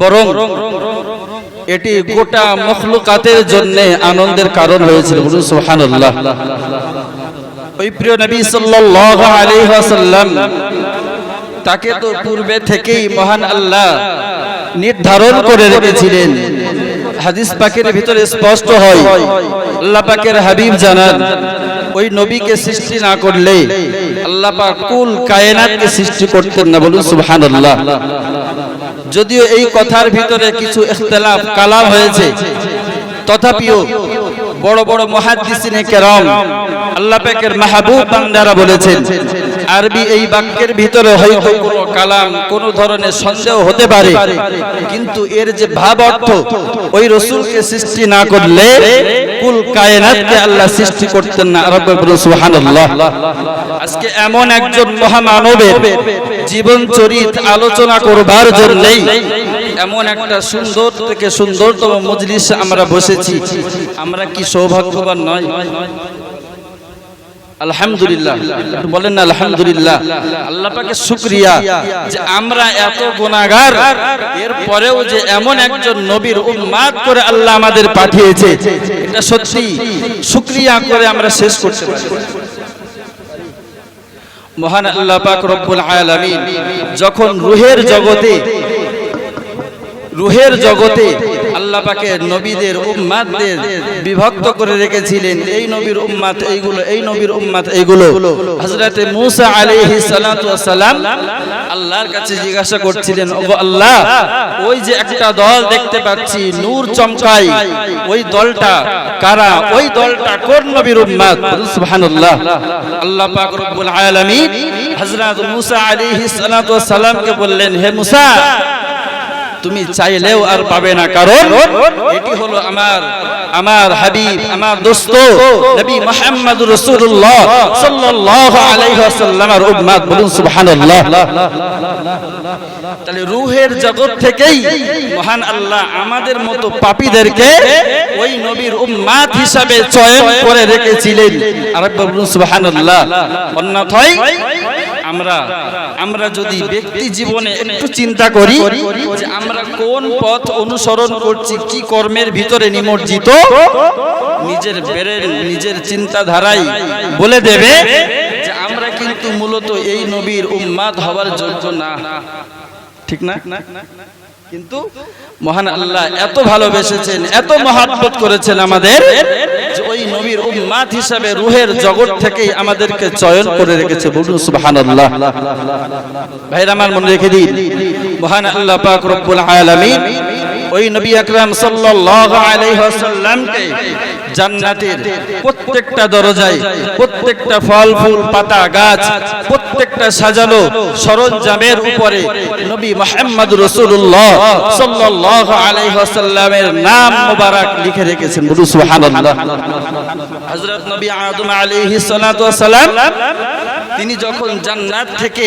বরং এটি গোটা মখলুকাতের জন্য আনন্দের কারণ হয়েছিল। বলুন সুবহানাল্লাহ। ওই প্রিয় নবী সাল্লাল্লাহু আলাইহি ওয়াসাল্লাম তাকে তো পূর্বে থেকেই মহান আল্লাহ নির্ধারণ করে রেখেছিলেন। হাদিস পাকের ভিতরে স্পষ্ট হয়, আল্লাহ পাকের হাবিব জানান, ওই নবীকে সৃষ্টি না করলে আল্লাহ পাক কুল কায়নাতকে সৃষ্টি করতেন না। বলুন সুবহানাল্লাহ। যদিও এই কথার ভিতরে কিছু ইখতিলাফ কালাম হয়েছে, তথাপিও বড় বড় মুহাদ্দিসিনে কেরাম, আল্লাহ পাকের মাহবুব বান্দারা বলেছেন, আরবি এই বাক্যের ভিতরে হয়তো কোনো কালাম, কোনো ধরনের সন্দেহ হতে পারে, কিন্তু এর যে ভাব অর্থ, ওই রাসূলকে সৃষ্টি না করলে কুল কায়নাতকে আল্লাহ সৃষ্টি করতেন না। আরবে বলুন সুবহানাল্লাহ। আজকে এমন একজন মহামানবের জীবন চরিত আলোচনা করবার জন্যই এমন একটা সুন্দর থেকে সুন্দরতম মজলিস আমরা বসেছি। আমরা কি সৌভাগ্যবান নয়? আলহামদুলিল্লাহ, বলেন না আলহামদুলিল্লাহ। আল্লাহ পাকের শুকরিয়া যে আমরা এত গুনাহগার, এর পরেও যে এমন একজন নবীর উম্মত করে আল্লাহ আমাদের পাঠিয়েছে, এটা সত্যি শুকরিয়া করে আমরা শেষ করতে পারি। মহান আল্লাহ পাক রব্বুল আলামিন যখন রূহের জগতে আল্লাহ পাকের নবীদের উম্মতদের বিভক্ত করে রেখেছিলেন, এই নবীর উম্মত এইগুলো, এই নবীর উম্মত এইগুলো। হযরত মূসা আলাইহিস সালাতু ওয়াস সালাম আল্লাহর কাছে জিজ্ঞাসা করছিলেন, ওগো আল্লাহ, ওই যে একটা দল দেখতে পাচ্ছি নূর চমকায়, ওই দলটা কারা? ওই দলটা কোন নবীর উম্মত? সুবহানাল্লাহ। আল্লাহ পাক রব্বুল আলামিন হযরত মূসা আলাইহিস সালাতু ওয়াস সালামকে বললেন, হে মূসা, তুমি চাইলেও আর পাবে না, কারণ এটি হলো আমার হাবিব, আমার দোস্ত নবী মুহাম্মদুর রাসূলুল্লাহ সাল্লাল্লাহু আলাইহি ওয়াসাল্লামের উম্মত। বলুন সুবহানাল্লাহ। তাহলে রূহের জগৎ থেকেই মহান আল্লাহ আমাদের মতো পাপীদেরকে ওই নবীর উম্মত হিসাবে চয়ন করে রেখেছিলেন। আর বলুন সুবহানাল্লাহ। অন্যথায় আমরা যদি ব্যক্তি জীবনে একটু চিন্তা করি যে আমরা কোন পথ অনুসরণ করছি, কি কর্মের ভিতরে নিমজ্জিত, নিজের ব্রেন, নিজের চিন্তাধারাই বলে দেবে যে আমরা কিন্তু মূলত এই নবীর উম্মত হওয়ার যোগ্য না। ঠিক না? কিন্তু মহান আল্লাহ এত ভালোবেসেছেন, এত মহব্বত করেছেন আমাদের, যে ওই নবীর উম্মত হিসাবে রূহের জগৎ থেকেই আমাদেরকে চয়ন করে রেখেছে। বলুন সুবহানাল্লাহ। ভাইরা আমার, মনে রেখে দিন, মহান আল্লাহ পাক রব্বুল আলামিন ওই নবী আকরাম সাল্লাল্লাহু আলাইহি ওয়াসাল্লামকে জান্নাতের প্রত্যেকটা দরজায়, প্রত্যেকটা ফল ফুল পাতা গাছ, প্রত্যেকটা সাজানো সরঞ্জামের উপরে নবী মুহাম্মদুর রাসূলুল্লাহ সাল্লাল্লাহু আলাইহি ওয়াসাল্লামের নাম মোবারক লিখে রেখেছেন। বলুন সুবহানাল্লাহ। হযরত নবী আদম আলাইহিস সালাতু ওয়াস সালাম তিনি যখন জান্নাত থেকে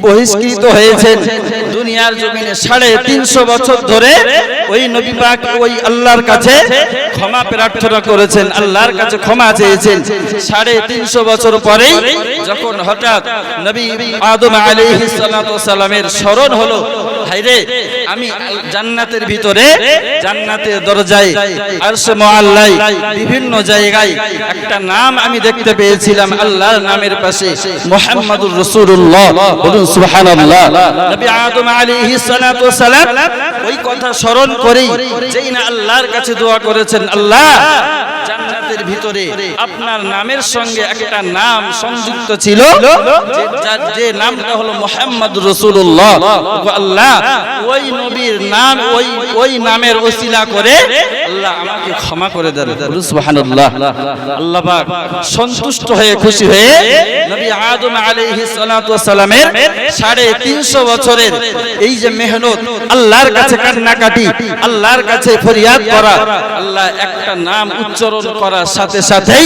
বহিষ্কৃত হয়েছেন, দুনিয়ার জমিনে 350 বছর ধরে ওই নবী পাক ওই আল্লাহর কাছে ক্ষমা প্রার্থনা করেছেন, আল্লাহর কাছে ক্ষমা চেয়েছেন। 350 বছর পরে যখন হঠাৎ নবী আদম আলাইহিস সালাতু ওয়াস সালামের স্মরণ হলো, হায়রে, আমি জান্নাতের ভিতরে, জান্নাতের দরজায়, আরশে মুআল্লায়, বিভিন্ন জায়গায় একটা নাম আমি দেখতে পেয়েছিলাম আল্লাহর নামের পাশে, মুহাম্মাদুর রাসূলুল্লাহ। বলুন সুবহানাল্লাহ। নবী আদম আলাইহিস সালাতু ওয়াস সালাম ওই কথা স্মরণ করেই যেই না আল্লাহর কাছে দোয়া করেছেন, আল্লাহ, জান্নাতের ভিতরে আপনার নামের সঙ্গে একটা নাম সংযুক্ত ছিল, যে নামটা হলো মুহাম্মাদুর রাসূলুল্লাহ। আল্লাহ, ওই নবীর নাম, ওই নামের ওসিলা করে আল্লাহ আমাকে ক্ষমা করে দেন। সুবহানাল্লাহ। আল্লাহ পাক সন্তুষ্ট হয়ে, খুশি হয়ে নবী আদম আলাইহিস সালাতু ওয়াস সালামের 350 বছরের এই যে মেহনত, আল্লাহর কাছে কান্নাকাটি, আল্লাহর কাছে ফরিয়াদ করা, আল্লাহ একটা নাম উচ্চারণ করার সাথে সাথেই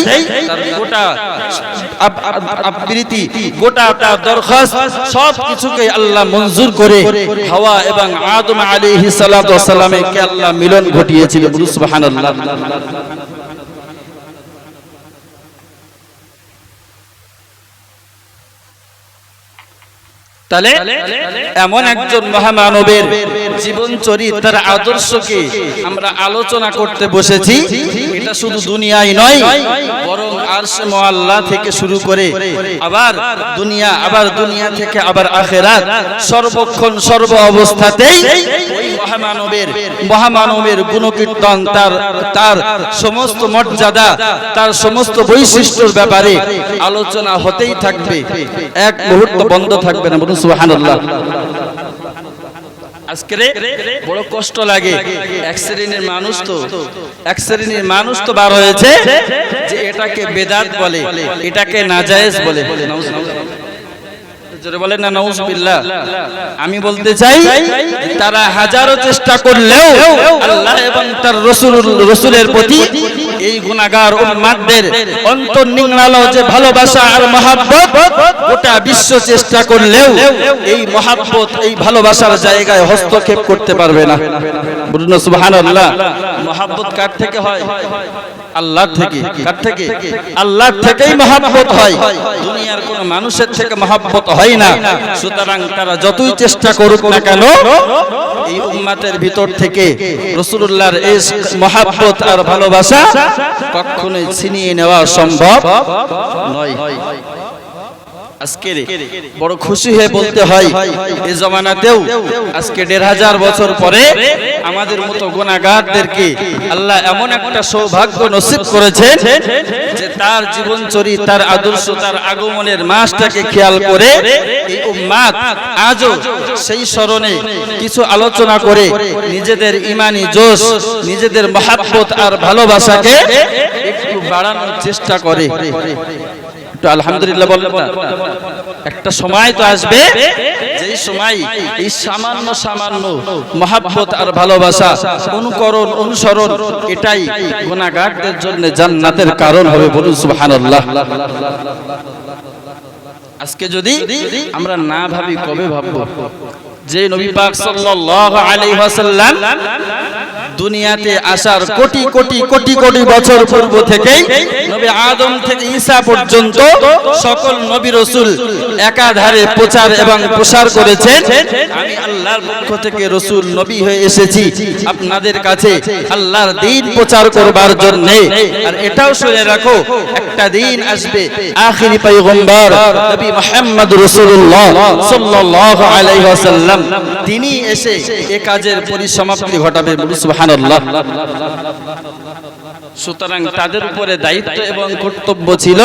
তার গোটা আবৃত্তি, গোটা তার দরখাস্ত সব কিছুকে আল্লাহ মঞ্জুর করে হাওয়া এবং আদম আলাইহিস সালাতু ওয়াস সালামকে আল্লাহ মিলন ঘটিয়েছিল। সুবহানাল্লাহ। তাহলে এমন একজন মহামানবের জীবন চরিত্র তার আদর্শকে আমরা আলোচনা করতে বসেছি। এটা শুধু দুনিয়ায় নয়, বরং আরশে মুআল্লা থেকে শুরু করে আবার দুনিয়া থেকে আবার আখিরাত, সর্বক্ষণ সর্ব অবস্থাতেই ওই মহামানবের গুণকীর্তন, তার সমস্ত মর্যাদা, তার সমস্ত বৈশিষ্ট্যের ব্যাপারে আলোচনা হতেই থাকবে, এক মুহূর্ত বন্ধ থাকবে না। বলুন সুবহানাল্লাহ। আজকে বড় কষ্ট লাগে, এক শ্রেণীর মানুষ তো বার হয়েছে যে এটাকে বেদাত বলে, এটাকে নাজায়েজ বলে। জোরে বলেন না নাউজুবিল্লাহ। আমি বলতে চাই তারা হাজারো চেষ্টা করলেও আল্লাহ এবং তার রাসূলের প্রতি এই গুনাহগার উম্মতদের অন্তর নিংড়ালো যে ভালোবাসা আর মহব্বত, গোটা বিশ্ব চেষ্টা করলেও এই মহব্বত, এই ভালোবাসার জায়গায় হস্তক্ষেপ করতে পারবে না। বলুন সুবহানাল্লাহ। মহব্বত কার থেকে হয়? আল্লাহর থেকে। কার থেকে? আল্লাহর থেকেই মহব্বত হয়, দুনিয়ার কোন মানুষের থেকে মহব্বত হয় না। সুতরাং তারা যতই চেষ্টা করুক না কেন, এই উম্মতের ভিতর থেকে রাসূলুল্লাহর ইশক, মহব্বত আর ভালোবাসা কখনোই ছিনিয়ে নেওয়া সম্ভব নয়। আজকে বড় খুশি হয়ে বলতে হয়, এই জমানাতেও আজকে ১৫০০ বছর পরে আমাদের মতো গুনাহগারদেরকে আল্লাহ এমন একটা সৌভাগ্য নসিব করেছেন যে তার জীবন চরিত্র, তার আদর্শ, তার আগমনের মাসটাকে খেয়াল করে এই উম্মাত আজও সেই স্মরণে কিছু আলোচনা করে নিজেদের ঈমানি জোশ, নিজেদের মহব্বত আর ভালোবাসাকে একটু বাড়ানোর চেষ্টা করে। আলহামদুলিল্লাহ বললেন না? একটা সময় তো আসবে যেই সময় এই সামান্য মহব্বত আর ভালোবাসা, অনুসরণ এটাই গুনাহগারদের জন্য জান্নাতের কারণ হবে। বলুন সুবহানাল্লাহ। আজকে যদি আমরা না ভাবি, কবে ভাববো? যে নবী পাক সাল্লাল্লাহু আলাইহি ওয়াসাল্লাম দুনিয়াতে আসার কোটি কোটি কোটি কোটি বছর পূর্ব থেকেই নবী আদম থেকে ঈসা পর্যন্ত সকল নবী রাসূল একাধারে প্রচার এবং প্রসার করেছেন, আমি আল্লাহর পক্ষ থেকে রাসূল নবী হয়ে এসেছি আপনাদের কাছে আল্লাহর দ্বীন প্রচার করবার জন্য। আর এটাও শুনে রাখো, একটা দিন আসবে আখিরি পয়গম্বর নবী মুহাম্মদ রাসূলুল্লাহ সাল্লাল্লাহু আলাইহি ওয়াসাল্লাম, তিনি এসে এই কাজের পরিসমাপ্তি ঘটাবে। সুবহানাল্লাহ। সুতরাং তাদের উপরে দায়িত্ব এবং কর্তব্য ছিল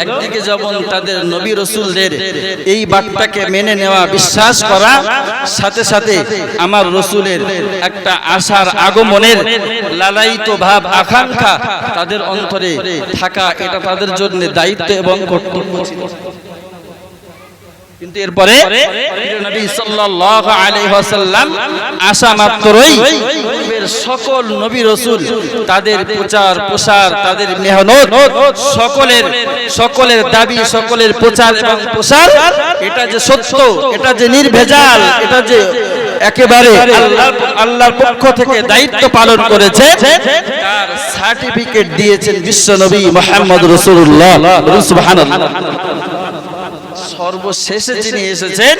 একদিকে যেমন তাদের নবী রাসূলদের এই বার্তাকে মেনে নেওয়া, বিশ্বাস করা, সাথে সাথে আমার রাসূলের একটা আশার আগমনের লালায়িত ভাব, আকাঙ্ক্ষা তাদের অন্তরে থাকা, এটা তাদের জন্য দায়িত্ব এবং কর্তব্য ছিল। কিন্তু এরপরে নবী সাল্লাল্লাহু আলাইহি ওয়াসাল্লাম আসা মাত্রই সকল নবী রাসূল তাদের প্রচার প্রসার, তাদের মেহনত, সকলের দাবি, সকলের প্রচার এবং প্রসার, এটা যে সত্য, এটা যে নির্ভেজাল, এটা যে একেবারে আল্লাহর পক্ষ থেকে দায়িত্ব পালন করেছে, তার সার্টিফিকেট দিয়েছেন বিশ্ব নবী মুহাম্মদ রাসূলুল্লাহ। সুবহানাল্লাহ। সর্বশেষে যিনি এসেছেন,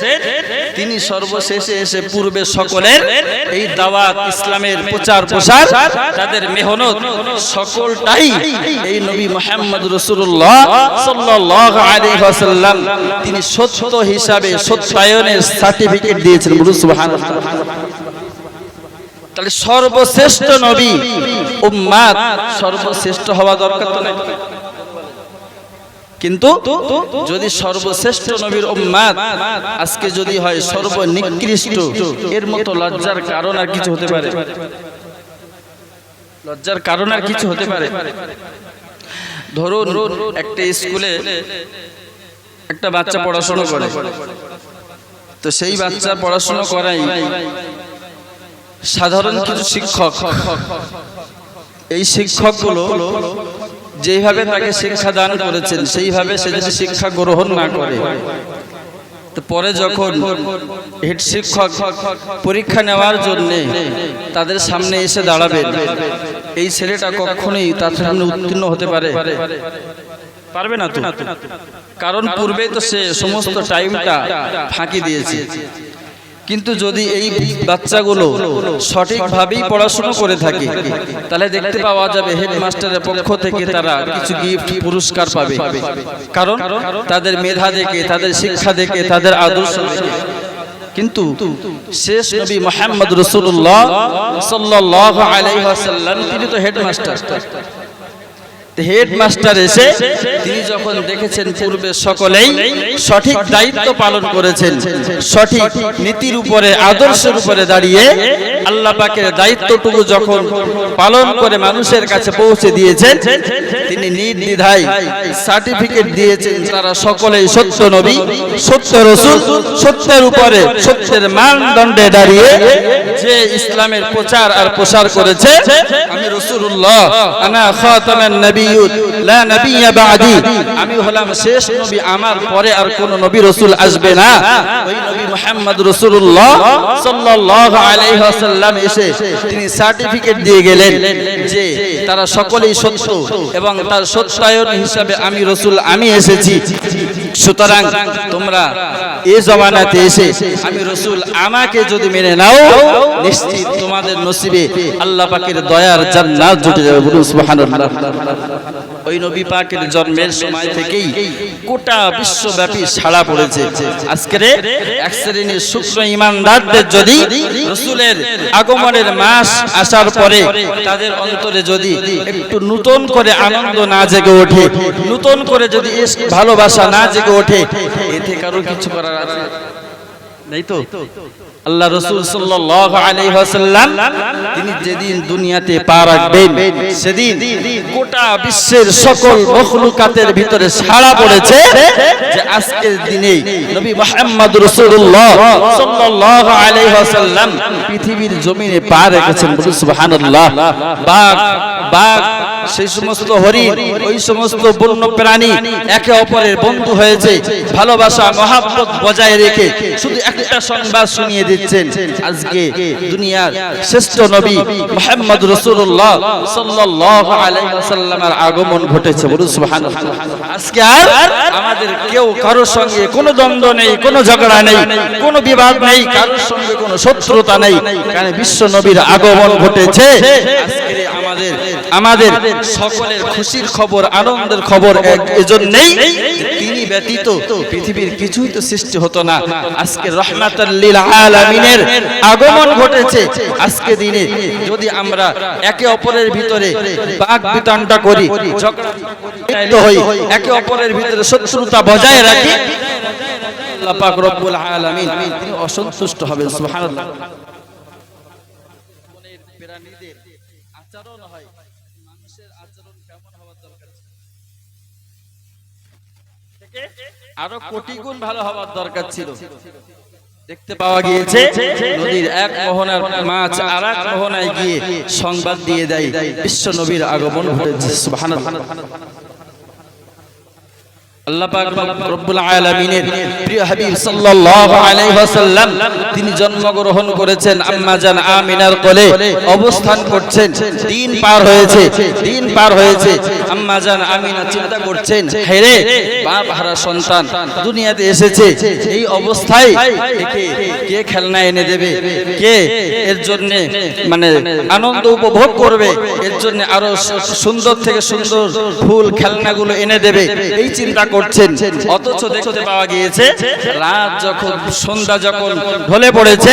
তিনি সর্বশেষে এসে পূর্বে সকলের এই দাওয়াত, ইসলামের প্রচার প্রসার, তাদের মেহনত সকলটাই এই নবী মুহাম্মদ রাসূলুল্লাহ সাল্লাল্লাহু আলাইহি ওয়াসাল্লাম তিনি সত্য হিসাবে সত্যায়নের সার্টিফিকেট দিয়েছেন। বলুন সুবহানাল্লাহ। তাহলে সর্বশ্রেষ্ঠ নবী, উম্মাত সর্বশ্রেষ্ঠ হওয়া দরকার তো নাই? কিন্তু যদি সর্বশ্রেষ্ঠ নবীর উম্মাত আজকে যদি হয় সর্বনিকৃষ্ট, এর মতো লজ্জার কারণ আর কিছু হতে পারে? লজ্জার কারণ আর কিছু হতে পারে? ধরুন একটা স্কুলে একটা বাচ্চা পড়াশোনা করে, তো সেই বাচ্চা পড়াশোনা করাই সাধারণ কিছু শিক্ষক, এই শিক্ষকগুলো যেভাবে তাকে শিক্ষা দান করেছেন সেইভাবে সে যদি শিক্ষা গ্রহণ না করে, তো পরে যখন হেড শিক্ষক পরীক্ষা নেওয়ার জন্য তাদের সামনে এসে দাঁড়াবেন, এই ছেলেটা কখনোই তার সামনে উত্তীর্ণ হতে পারবে না তো। কারণ পূর্বে তো সে সমস্ত টাইমটা ফাঁকি দিয়েছে। কিন্তু যদি এই বাচ্চাগুলো সঠিকভাবেই পড়াশোনা করে থাকে তাহলে দেখতে পাওয়া যাবে হেডমাস্টারের পক্ষ থেকে তারা কিছু গিফট পুরস্কার পাবে, কারণ তাদের মেধা দেখে, তাদের শিক্ষা দেখে, তাদের আদর্শ দেখে। কিন্তু শেষ নবী মুহাম্মদ রাসূলুল্লাহ সাল্লাল্লাহু আলাইহি ওয়াসাল্লাম তিনি তো হেডমাস্টার। হেডমাস্টার এসে তিনি যখন দেখেছেন পূর্বে সকলেই সঠিক দায়িত্ব পালন করেছেন, সঠিক নীতির উপরে, আদর্শের উপরে দাঁড়িয়ে আল্লাহ পাকের দায়িত্বটুকু যখন পালন করে মানুষের কাছে পৌঁছে দিয়েছেন, তিনি নির্দ্বিধায় সার্টিফিকেট দিয়েছেন তারা সকলেই সত্য নবী, সত্য রাসূল, সত্যের উপরে সত্যের মানদণ্ডে দাঁড়িয়ে যে ইসলামের প্রচার আর প্রসার করেছে। আমি রাসূলুল্লাহ, আনা খাতামান নবী, লা নবিয়্যা বা'দি, আমি হলাম শেষ নবী, আমার পরে আর কোন নবী রাসূল আসবে না। ওই নবী মুহাম্মদ রাসূলুল্লাহ সাল্লাল্লাহু আলাইহি ওয়াসাল্লাম এসে তিনি সার্টিফিকেট দিয়ে গেলেন যে তারা সকলেই সত্য এবং তার সত্যায়ন হিসাবে আমি রাসূল, আমি এসেছি। সুতরাং তোমরা এই জমানাতে এসে আমি রাসূল আমাকে যদি মেনে নাও, নিশ্চিত তোমাদের নসিবে আল্লাহ পাকের দয়ার জান্নাত জুটে যাবে। বলুন সুবহানাল্লাহ। ওই নবী পাকের জন্মের সময় থেকেই গোটা বিশ্বব্যাপী সাড়া পড়েছে। আজকের এক শ্রেণীর সূক্ষ্ম ঈমানদারদের যদি রাসূলের আগমনের মাস আসার পরে তাদের অন্তরে যদি একটু নতুন করে আনন্দ না জেগে ওঠে, নতুন করে যদি ভালোবাসা না জেগে ওঠে, এতে কারো কিছু করার আছে নেই তো। আল্লাহ রাসূল সাল্লাল্লাহু আলাইহি ওয়াসাল্লাম তিনি যেদিন দুনিয়াতে পা রাখবেন, সেদিন গোটা বিশ্বের সকল মখলুকাতের ভিতরে সাড়া পড়েছে যে আজকের দিনে নবী মুহাম্মদ রাসূলুল্লাহ সাল্লাল্লাহু আলাইহি ওয়াসাল্লাম পৃথিবীর জমিনে পা রেখেছেন। বলুন সুবহানাল্লাহ। বাঘ, সেই সমস্ত হরিণ, ওই সমস্ত বন্য প্রাণী একে অপরের বন্ধু হয়েছে, ভালোবাসা মহব্বত বজায় রেখে শুধু একটা সংবাদ শুনিয়ে দিচ্ছেন, আজকে দুনিয়ার শ্রেষ্ঠ নবী মুহাম্মদ রাসূলুল্লাহ সাল্লাল্লাহু আলাইহি ওয়াসাল্লামের আগমন ঘটেছে। বলুন সুবহানাল্লাহ। আজকে আর আমাদের কেউ কারোর সঙ্গে কোনো দ্বন্দ্ব নেই, কোনো ঝগড়া নেই, কোনো বিবাদ নেই, কারোর সঙ্গে কোনো শত্রুতা নেই, কারণ বিশ্ব নবীর আগমন ঘটেছে। আজকে আমাদের সকলের খুশির খবর, আনন্দের খবর এজন্যই তিনি ব্যতীত পৃথিবীর কিছুই তো সৃষ্টি হতো না। আজকে রাহমাতাল লিল আলামিনের আগমন ঘটেছে। আজকে দিনে যদি আমরা একে অপরের ভিতরে বাক বিতণ্ডা করি, ঝগড়া হই, একে অপরের ভিতরে শত্রুতা বজায় রাখি, আল্লাহ পাক রব্বুল আলামিন তিনি অসন্তুষ্ট হবেন। সুবহানাল্লাহ। আচরণ হয়, মানুষের আচরণ কেমন হওয়া দরকার, আরো কোটি গুণ ভালো হওয়ার দরকার ছিল। দেখতে পাওয়া গিয়েছে নদীর এক মোহনার মাছ আর এক মোহনায় গিয়ে সংবাদ দিয়ে দেয় বিশ্ব নবীর আগমন ঘটেছে। সুবহানাল্লাহ। আল্লাহ পাক রব্বুল আলামিনের প্রিয় হাবিব সাল্লাল্লাহু আলাইহি ওয়াসাল্লাম তিনি জন্মগ্রহণ করেছেন, আম্মা জান আমিনার কোলে অবস্থান করছেন। দিন পার হয়েছে। আম্মা জান আমিনা চিন্তা করছেন, হে রে, বাপ হারা সন্তান দুনিয়াতে এসেছে, এই অবস্থায় কে খেলনা এনে দেবে, কে এর জন্য মানে আনন্দ উপভোগ করবে, এর জন্য আরো সুন্দর থেকে সুন্দর ফুল খেলনাগুলো এনে দেবে, এই চিন্তা করছেন। অথচ দেখতে পাওয়া গিয়েছে রাত যখন, সন্ধ্যা যখন ঢলে পড়েছে,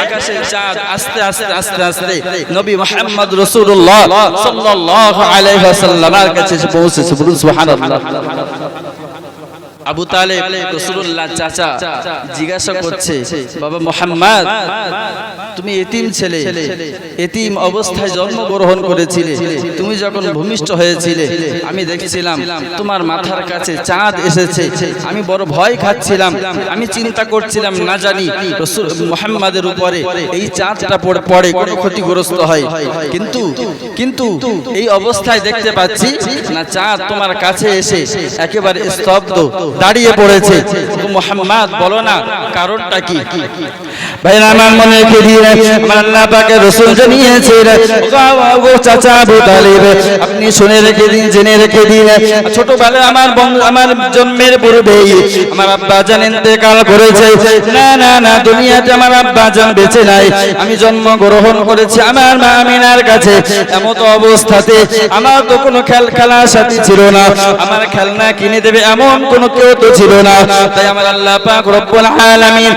আকাশের চাঁদ আস্তে আস্তে আস্তে আস্তে নবী মুহাম্মদ রাসূলুল্লাহ সাল্লাল্লাহু আলাইহি ওয়াসাল্লামের কাছে পৌঁছেছে। বলুন সুবহানাল্লাহ। আবু তালেব রাসূলুল্লাহ চাচা জিজ্ঞাসা করছে, বাবা মুহাম্মদ, তুমি এতিম ছেলে, এতিম অবস্থায় জন্মগ্রহণ করেছিলে, তুমি যখন ভূমিষ্ঠ হয়েছিলে আমি দেখছিলাম তোমার মাথার কাছে চাঁদ এসেছে, আমি বড় ভয় খাচ্ছিলাম, আমি চিন্তা করছিলাম না জানি রাসূল মুহাম্মাদের উপরে এই চাঁদটা পড়ে কোনো ক্ষতিগ্রস্ত হয়, কিন্তু এই অবস্থায় দেখতে পাচ্ছি না, চাঁদ তোমার কাছে এসে একেবারে স্তব্ধ দাঁড়িয়ে পড়েছে। মুহাম্মদ বলো না কারণটা কি? ভাইরা আমার মনে রেখে দিয়ে আমার আল্লাহ পাকের রাসূল জানিয়েছেন ও চাচা আবু তালিব আপনি শুনে রেখে দিন জেনে রেখে দিন ছোটবেলায় আমার জন্মের পূর্বেই আমার আব্বা জান ইন্তেকাল করেছে না না না দুনিয়াতে আমার আব্বা জান বেঁচে নাই আমি জন্মগ্রহণ করেছি আমার মা আমিনার কাছে এমত অবস্থাতে আমার তো কোনো খেলার সাথী ছিল না আমার খেলনা কিনে দেবে এমন কোনো কেউ তো ছিল না তাই আমার আল্লাহ পাক রব্বুল আলামিন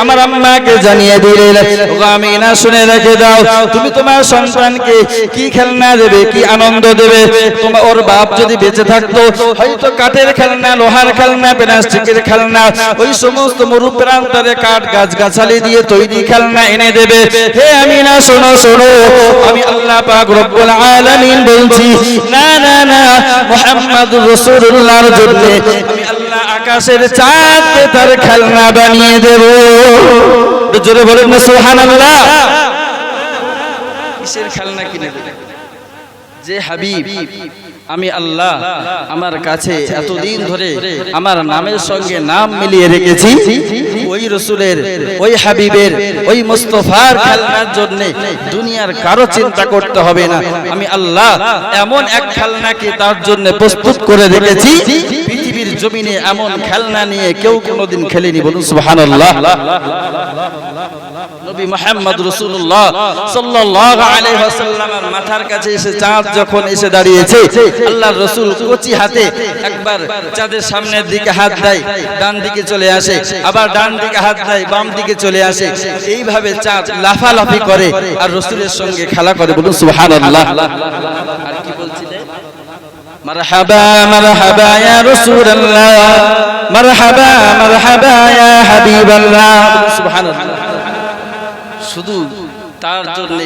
আমার আম্মাকে জানিয়ে দিলেন ও আমিনা শুনে রেখে দাও তুমি তোমার সন্তানকে কি খেলনা দেবে কি আনন্দ দেবে তোমার ওর বাপ যদি বেঁচে থাকতো হয়তো কাঠের খেলনা লোহার খেলনা প্লাস্টিকের খেলনা ওই সমস্ত মরুপ্রান্তরে কাঠ গাছগাছালি দিয়ে তৈরি খেলনা এনে দেবে হে আমিনা শোনো শোনো আমি আল্লাহ পাক রব্বুল আলামিন বলছি না না না মুহাম্মদুর রাসূলুল্লাহর জন্য আমি আল্লাহ আকাশের চাঁদকে তার খেলনা বানিয়ে দেব জোরে বলেন না সুবহানাল্লাহ কিসের খেলনা কিনে দেবে যে হাবিব আমি আল্লাহ আমার কাছে এতদিন ধরে আমার নামের সঙ্গে নাম মিলিয়ে রেখেছি ওই রাসূলের ওই হাবিবের ওই মুস্তাফার খেলনার জন্য দুনিয়ার কারো চিন্তা করতে হবে না আমি আল্লাহ এমন এক খেলনাকে তার জন্য প্রস্তুত করে রেখেছি পৃথিবীর জমিনে এমন খেলনা নিয়ে কেউ কোনোদিন খেলেনি বলুন সুবহানাল্লাহ নবী মুহাম্মদ রাসূলুল্লাহ সাল্লাল্লাহু আলাইহি ওয়াসাল্লামের মাথার কাছে এসে চাঁদ যখন এসে দাঁড়িয়েছে আল্লাহর রাসূল কচি হাতে একবার চাঁদের সামনের দিকে হাত দেয় ডান দিকে চলে আসে আবার ডান দিকে হাত দেয় বাম দিকে চলে আসে এইভাবে চাঁদ লাফালাফি করে আর রাসূলের সঙ্গে খেলা করে বলুন সুবহানাল্লাহ আর কি বলছিলেন মারহাবা মারহাবা ইয়া রাসূলুল্লাহ মারহাবা মারহাবা ইয়া হাবিবাল্লাহ সুবহানাল্লাহ শুধু তার জন্য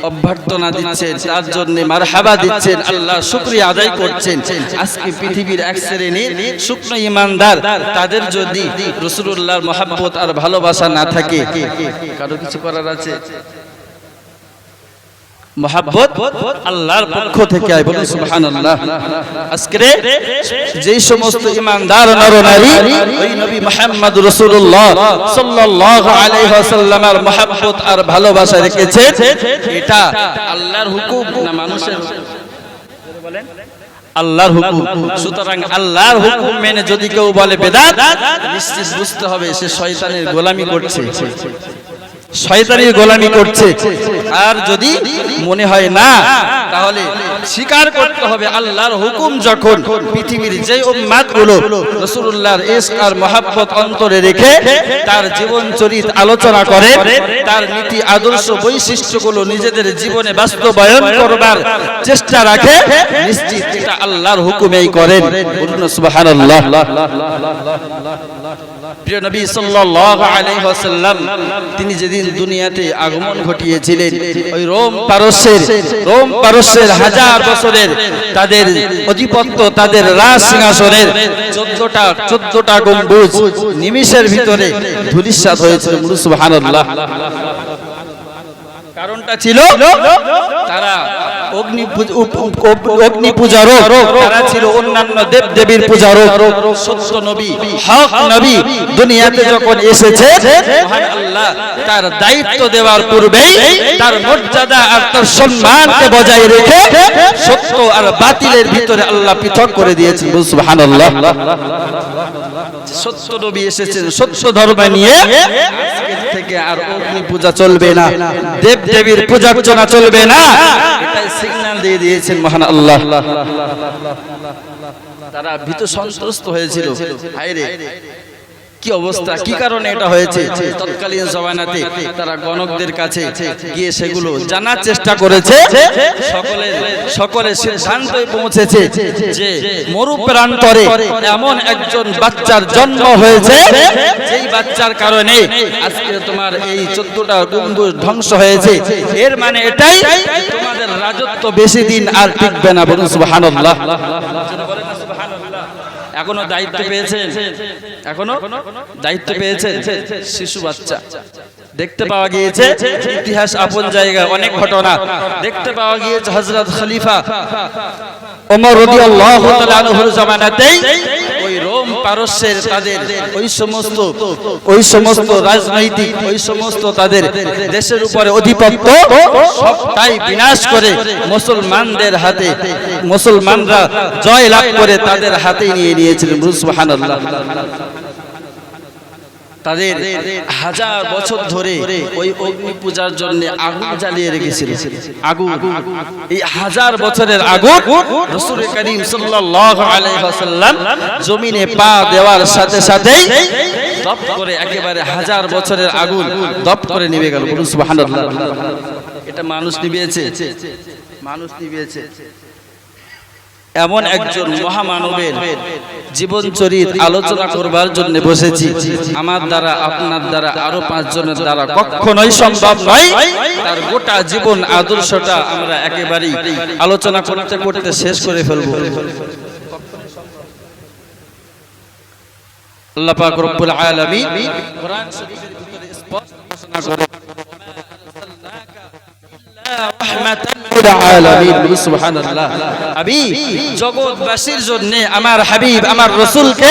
অভ্যর্থনা দিচ্ছেন তার জন্য মারহাবা দিচ্ছেন আল্লাহ শুকরিয়া আদায় করছেন আজকে পৃথিবীর এক শ্রেণীর শুকনো ঈমানদার তাদের যদি রাসূলুল্লাহর মহব্বত আর ভালোবাসা না থাকে কারো কিছু করার আছে মহব্বত আল্লাহর পক্ষ থেকে আয় বলুন সুবহানাল্লাহ আজকে যেই সমস্ত ঈমানদার নরনারী ওই নবী মুহাম্মদ রাসূলুল্লাহ সাল্লাল্লাহু আলাইহি ওয়াসাল্লামের মহব্বত আর ভালোবাসা রেখেছেন এটা আল্লাহর হুকুম না মানুষের বলেন আল্লাহর হুকুম সুতরাং আল্লাহর হুকুম মেনে যদি কেউ বলে বিদআত নিশ্চিত বুঝতে হবে সে শয়তানের গোলামি করছে শয়তানের গোলামি করছে আর যদি মনে হয় না তাহলে স্বীকার করতে হবে আল্লাহর হুকুম যখন পৃথিবীর যে উম্মাতগুলো রাসূলুল্লাহর ইশক আর মহব্বত অন্তরে রেখে তার জীবন চরিত্র আলোচনা করে তার নীতি আদর্শ বৈশিষ্ট্যগুলো নিজেদের জীবনে বাস্তবায়ন করবার চেষ্টা রাখে নিশ্চিত এটা আল্লাহর হুকুমেই করেন বলুন সুবহানাল্লাহ প্রিয় নবী সাল্লাল্লাহু আলাইহি ওয়াসাল্লাম তিনি যেদিন দুনিয়াতে আগমন ঘটিয়েছিলেন ওই রোম পারস্যের হাজার বছরের তাদের আধিপত্য তাদের রাজ সিংহাসনের 14টা গম্বুজ নিমিষের ভিতরে ধূলিসাৎ হয়েছিল সুবহানাল্লাহ কারণটা ছিল তারা অগ্নি পূজারও তারা ছিল অন্যান্য দেব দেবীর পূজারও সত্য নবী হক নবী দুনিয়াতে যখন এসেছে মহান আল্লাহ তার দায়িত্ব দেওয়ার পূর্বেই তার মর্যাদা আর তার সম্মানকে বজায় রেখে সত্য আর বাতিলের ভিতরে আল্লাহ পৃথক করে দিয়েছেন সুবহানাল্লাহ সত্য নবী এসেছেন সত্য ধর্ম নিয়ে আজকের থেকে আর অগ্নি পূজা চলবে না দেব দেবীর পূজা অর্চনা চলবে না এটাই সিগন্যাল দিয়ে দিয়েছেন মহান আল্লাহ তারা ভীত সন্ত্রস্ত হয়েছিল হায়রে কি অবস্থা কি কারণে এটা হয়েছে তৎকালীন জমানাতে তারা গণকদের কাছে গিয়ে সেগুলো জানার চেষ্টা করেছে সকলে সিদ্ধান্তে পৌঁছেছে যে মরুপ্রান্তরে এমন একজন বাচ্চার জন্ম হয়েছে যেই বাচ্চার কারণে আজকে তোমার এই 14টা গম্বুজ ধ্বংস হয়েছে এর মানে এটাই তোমাদের রাজত্ব বেশি দিন আর টিকবে না বলুন সুবহানাল্লাহ এখনো দায়িত্ব পেয়েছেন শিশু বাচ্চা দেখতে পাওয়া গিয়েছে ইতিহাস আপন জায়গা অনেক ঘটনা দেখতে পাওয়া গিয়েছে হযরত খলিফা ওমর রাদিয়াল্লাহু তাআলা আনহুর জামানাতেই ওই রোম পারস্যের তাদের ওই সমস্ত রাজনৈতিক ওই সমস্ত তাদের দেশের উপরে আধিপত্য সবটাই বিনাশ করে মুসলমানদের হাতে মুসলমানরা জয় লাভ করে তাদের হাতে নিয়ে নিয়েছিলেন। সুবহানাল্লাহ। তাদের হাজার বছর ধরে ওই অগ্নি পূজার জন্য আগুন জ্বালিয়ে রেখেছিল। আগুন, এই হাজার বছরের আগুন রাসূল করিম সাল্লাল্লাহু আলাইহি ওয়াসাল্লাম জমিনে পা দেওয়ার সাথে সাথেই দপ করে একেবারে হাজার বছরের আগুন দপ করে নিভে গেল। সুবহানাল্লাহ। এটা মানুষ নিভিয়েছে, মানুষ নিভিয়েছে। এমন একজন মহামানবের জীবন চরিত আলোচনা করবার জন্য বসেছি। আমার দ্বারা আপনার দ্বারা আরো 5 জনের দ্বারা কখনোই সম্ভব নয় তার গোটা জীবন আদর্শটা আমরা একেবারেই আলোচনা করতে করতে শেষ করে ফেলবো। আল্লাহ পাক রব্বুল আলামিন কোরআন শরীফের ভিতরে স্পষ্ট ঘোষণা করে সুবহানাল্লাহ। আমি জগৎবাসীর জন্য আমার হাবিব আমার রাসূলকে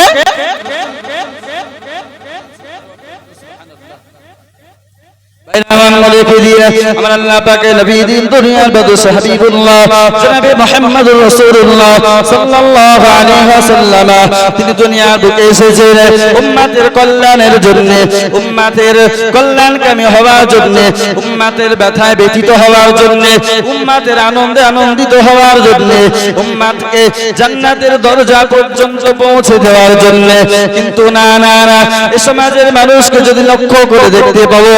আমার আল্লাহ পাকের নবী দিন দুনিয়ার বাদশা হাবিবুল্লাহ জনাবে মুহাম্মদুর রাসূলুল্লাহ সাল্লাল্লাহু আলাইহি ওয়াসাল্লাম তিনি দুনিয়ার বুকে এসেছেন উম্মতের কল্যাণের জন্য, উম্মতের কল্যাণকামী হওয়ার জন্য, উম্মতের ব্যথায় ব্যথিত হওয়ার জন্য, উম্মতের আনন্দে আনন্দিত হওয়ার জন্য, উম্মতকে জান্নাতের দরজা পর্যন্ত পৌঁছে দেওয়ার জন্য। কিন্তু না না না, এই সমাজের মানুষকে যদি লক্ষ্য করে দেখতে পাবো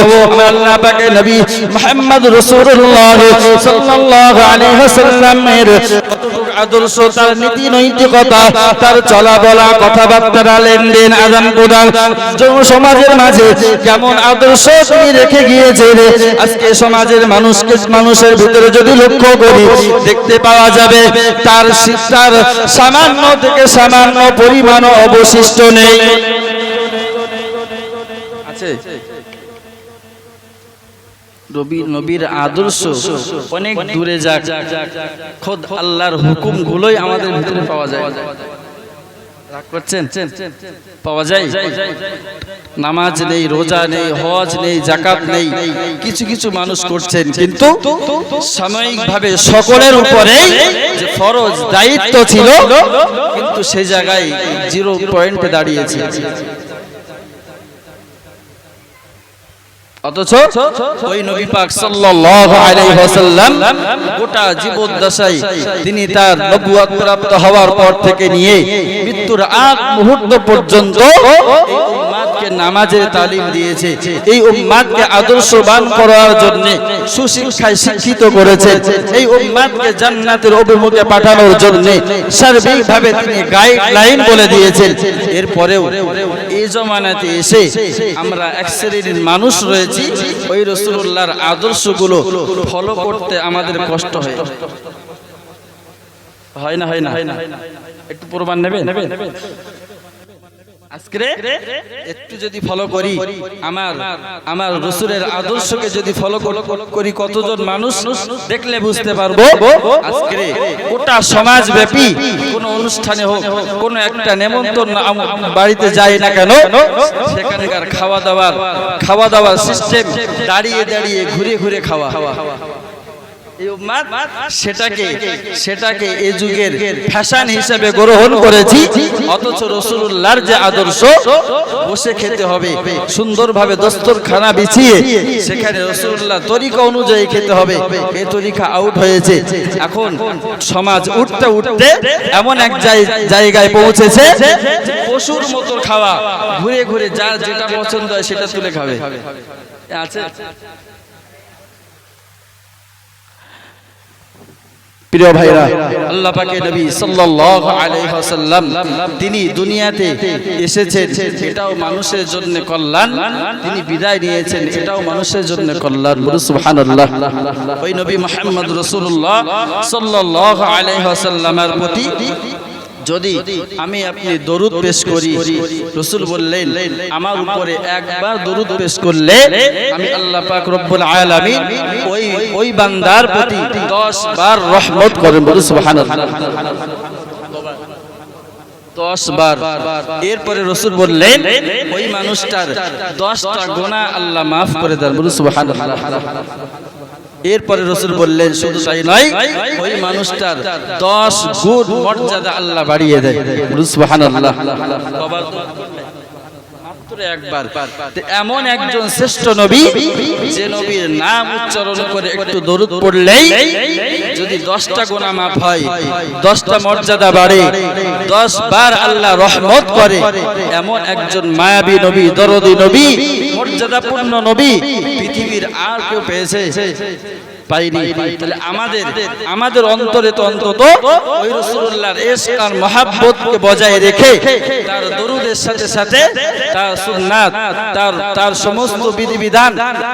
আল্লাহ পাকের নবী মুহাম্মদ রাসূলুল্লাহ সাল্লাল্লাহু আলাইহি ওয়াসাল্লামের কতটুকু আদর্শ, তার নীতি নৈতিকতা, তার চলাবলা, কথাবার্তা, লেনদেন, আদান প্রদান সমাজের মাঝে কেমন আদর্শ তিনি রেখে গিয়েছেন, আজকে সমাজের মানুষের ভিতরে যদি লক্ষ্য করি দেখতে পাওয়া যাবে তার সামান্য থেকে সামান্য পরিমাণও অবশিষ্ট নেই। আছে নবীর আদর্শ অনেক দূরে যাক, খোদ আল্লাহর হুকুম গুলোই আমাদের ভিতরে পাওয়া যায়। রাগ করছেন? পাওয়া যায়। নামাজ নেই, রোজা নেই, হজ নেই, যাকাত নেই, কিছু কিছু মানুষ করছেন, কিন্তু সাময়িকভাবে সকলের উপরে যে ফরজ দায়িত্ব ছিল কিন্তু সেই জায়গায় 0 পয়েন্টে দাঁড়িয়েছে। অথচ ওই নবী পাক সাল্লাল্লাহু আলাইহি ওয়াসাল্লাম গোটা জীবদ্দশায় তিনি তার নবুয়ত প্রাপ্ত হওয়ার পর থেকে নিয়ে মৃত্যুর আগ মুহূর্ত পর্যন্ত এই উম্মতকে নামাজের তালিম দিয়েছে, এই উম্মতকে আদর্শবান করার জন্য সুশিক্ষায় শিক্ষিত করেছে, এই উম্মতকে জান্নাতের অভিমুখে পাঠানোর জন্য সার্বিকভাবে তিনি গাইডলাইন বলে দিয়েছেন। এরপরেও এই জমানাতে এসে আমরা এক শ্রেণীর মানুষ রয়েছে ওই রাসূলুল্লাহর আদর্শগুলো ফলো করতে আমাদের কষ্ট হয় না? একটু প্রমাণ নেবে? আজকে একটু যদি ফলো করি, আমার রাসূলের আদর্শকে যদি ফলো করি, কতজন মানুষ দেখলে বুঝতে পারবো আজকে গোটা সমাজব্যাপী কোন অনুষ্ঠানে হোক, কোন একটা নেমন্তন্ন বাড়িতে যায় না কেন, সেখানকার খাওয়া দাওয়ার সিস্টেম দাঁড়িয়ে দাঁড়িয়ে ঘুরে ঘুরে খাওয়া। এই উম্মত সেটাকে এই যুগের ফ্যাশন হিসেবে গ্রহণ করেছি, অথচ রাসূলুল্লাহর যে আদর্শ বসে খেতে হবে, সুন্দরভাবে দস্তরখানা বিছিয়ে সেখানে রাসূলুল্লাহর তরিকা অনুযায়ী খেতে হবে, এই তরিকা আউট হয়েছে। এখন সমাজ উঠতে উঠতে এমন এক জায়গায় পৌঁছেছে পশুর মতো খাওয়া, ঘুরে ঘুরে যার যেটা পছন্দ হয় সেটা তুলে খাবে। আছে প্রিয় ভাইরা, আল্লাহ পাকের নবী সাল্লাল্লাহু আলাইহি ওয়াসাল্লাম তিনি দুনিয়াতে এসেছেন, এটাও মানুষের জন্য কল্যাণ, তিনি বিদায় নিয়েছেন, এটাও মানুষের জন্য কল্যাণ। বলুন সুবহানাল্লাহ। ওই নবী মুহাম্মদ রাসূলুল্লাহ সাল্লাল্লাহু আলাইহি ওয়াসাল্লামের প্রতি যদি আমি আপনি দরুদ পেশ করি, রাসূল বললেন আমার উপরে একবার দরুদ পেশ করলে আমি আল্লাহ পাক রব্বুল আলামিন ওই বান্দার প্রতি 10 বার রহমত করেন। বলুন সুবহানাল্লাহ। 10 বার। এরপরে রাসূল বললেন ওই মানুষটার 10টা গুনাহ আল্লাহ maaf করে দেন, বলুন সুবহানাল্লাহ। এরপরে রাসূল বললেন শুধু তাই নয়, ওই মানুষটার 10 গুণ মর্যাদা আল্লাহ বাড়িয়ে দেয়, বলুন সুবহানাল্লাহ। মাত্র একবার। এমন একজন শ্রেষ্ঠ নবী, যে নবীর নাম উচ্চারণ করে একটু দরুদ পড়লেই যদি 10টা গুনাহ maaf হয়, 10টা মর্যাদা বাড়ে, 10 বার আল্লাহ রহমত করে, এমন একজন মায়াবী নবী, দরদী নবী, মর্যাদাপূর্ণ নবী পৃথিবীর আর কেউ পেয়েছে? পাইনি। তাহলে আমাদের অন্তরে তো অন্তত ওই রাসূলুল্লাহর ইশক আর মহব্বতকে বজায় রেখে তার দরুদের সাথে সাথে তার সুন্নাত, তার সমস্ত বিধিবিধান,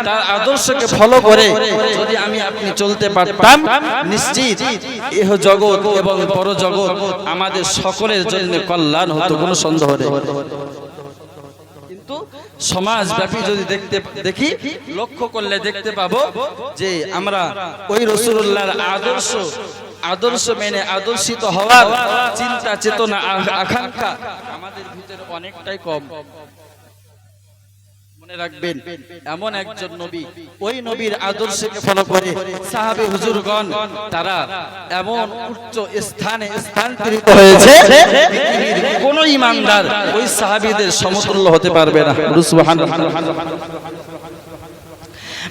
তার আদর্শকে ফলো করে যদি আমি আপনি চলতে পারতাম, নিশ্চিত ইহ জগৎ এবং পরজগৎ আমাদের সকলের জন্য কল্যাণ হতো, কোনো সন্দেহ নেই। কিন্তু সমাজব্যাপী যদি দেখি, লক্ষ্য করলে দেখতে পাবো যে আমরা ওই রাসূলুল্লাহর আদর্শ মেনে আদর্শিত হওয়ার চিন্তা, চেতনা, আকাঙ্ক্ষা আমাদের ভিতরে অনেকটাই কম। মনে রাখবেন, এমন একজন নবী, ওই নবীর আদর্শকে ফলো করে সাহাবী হুজুরগণ তারা এমন উচ্চ স্থানে স্থানান্তরিত হয়েছে, পৃথিবীর কোন ঈমানদার ওই সাহাবীদের সমতুল্য হতে পারবে না, সুবহানাল্লাহ।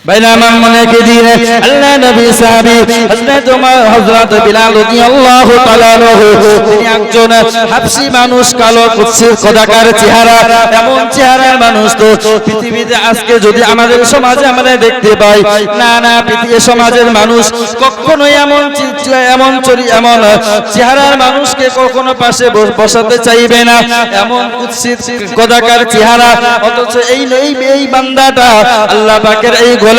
বাইনামা মনে দিন আল্লাহ নবী সাহাবী হযরত ওমর, হযরত বিলাল রাদিয়াল্লাহু তাআলা আনহু, তিনি একজন হাবশী মানুষ, কালো কুৎসিত কদাকার চেহারা, এমন চেহারার মানুষ তো পৃথিবীতে আজকে যদি আমাদের সমাজে আমরা দেখতে পাই, না পৃথিবীর সমাজের মানুষ কখনোই এমন চেহারার মানুষকে কখনো পাশে বসাতে চাইবে না, এমন কুৎসিত কদাকার চেহারা। অথচ এই বান্দাটা আল্লাহ পাকের এই গোলাম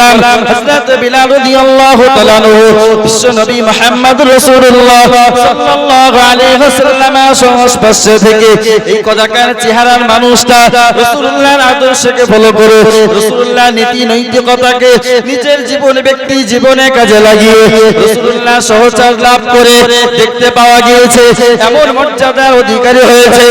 হযরত বিলাল রাদিয়াল্লাহু তাআলা আনহু, বিশ্ব নবী মুহাম্মদ রাসূলুল্লাহ সাল্লাল্লাহু আলাইহি ওয়াসাল্লামের সংস্পর্শে থেকে এই কদাকার চেহারার মানুষটা রাসূলুল্লাহর আদর্শকে ফলো করে, রাসূলুল্লাহর নীতি নৈতিকতাকে নিজের জীবনে, ব্যক্তি জীবনে কাজে লাগিয়ে রাসূলুল্লাহ সহচর লাভ করে দেখতে পাওয়া গিয়েছে এমন মর্যাদার অধিকারী হয়েছে।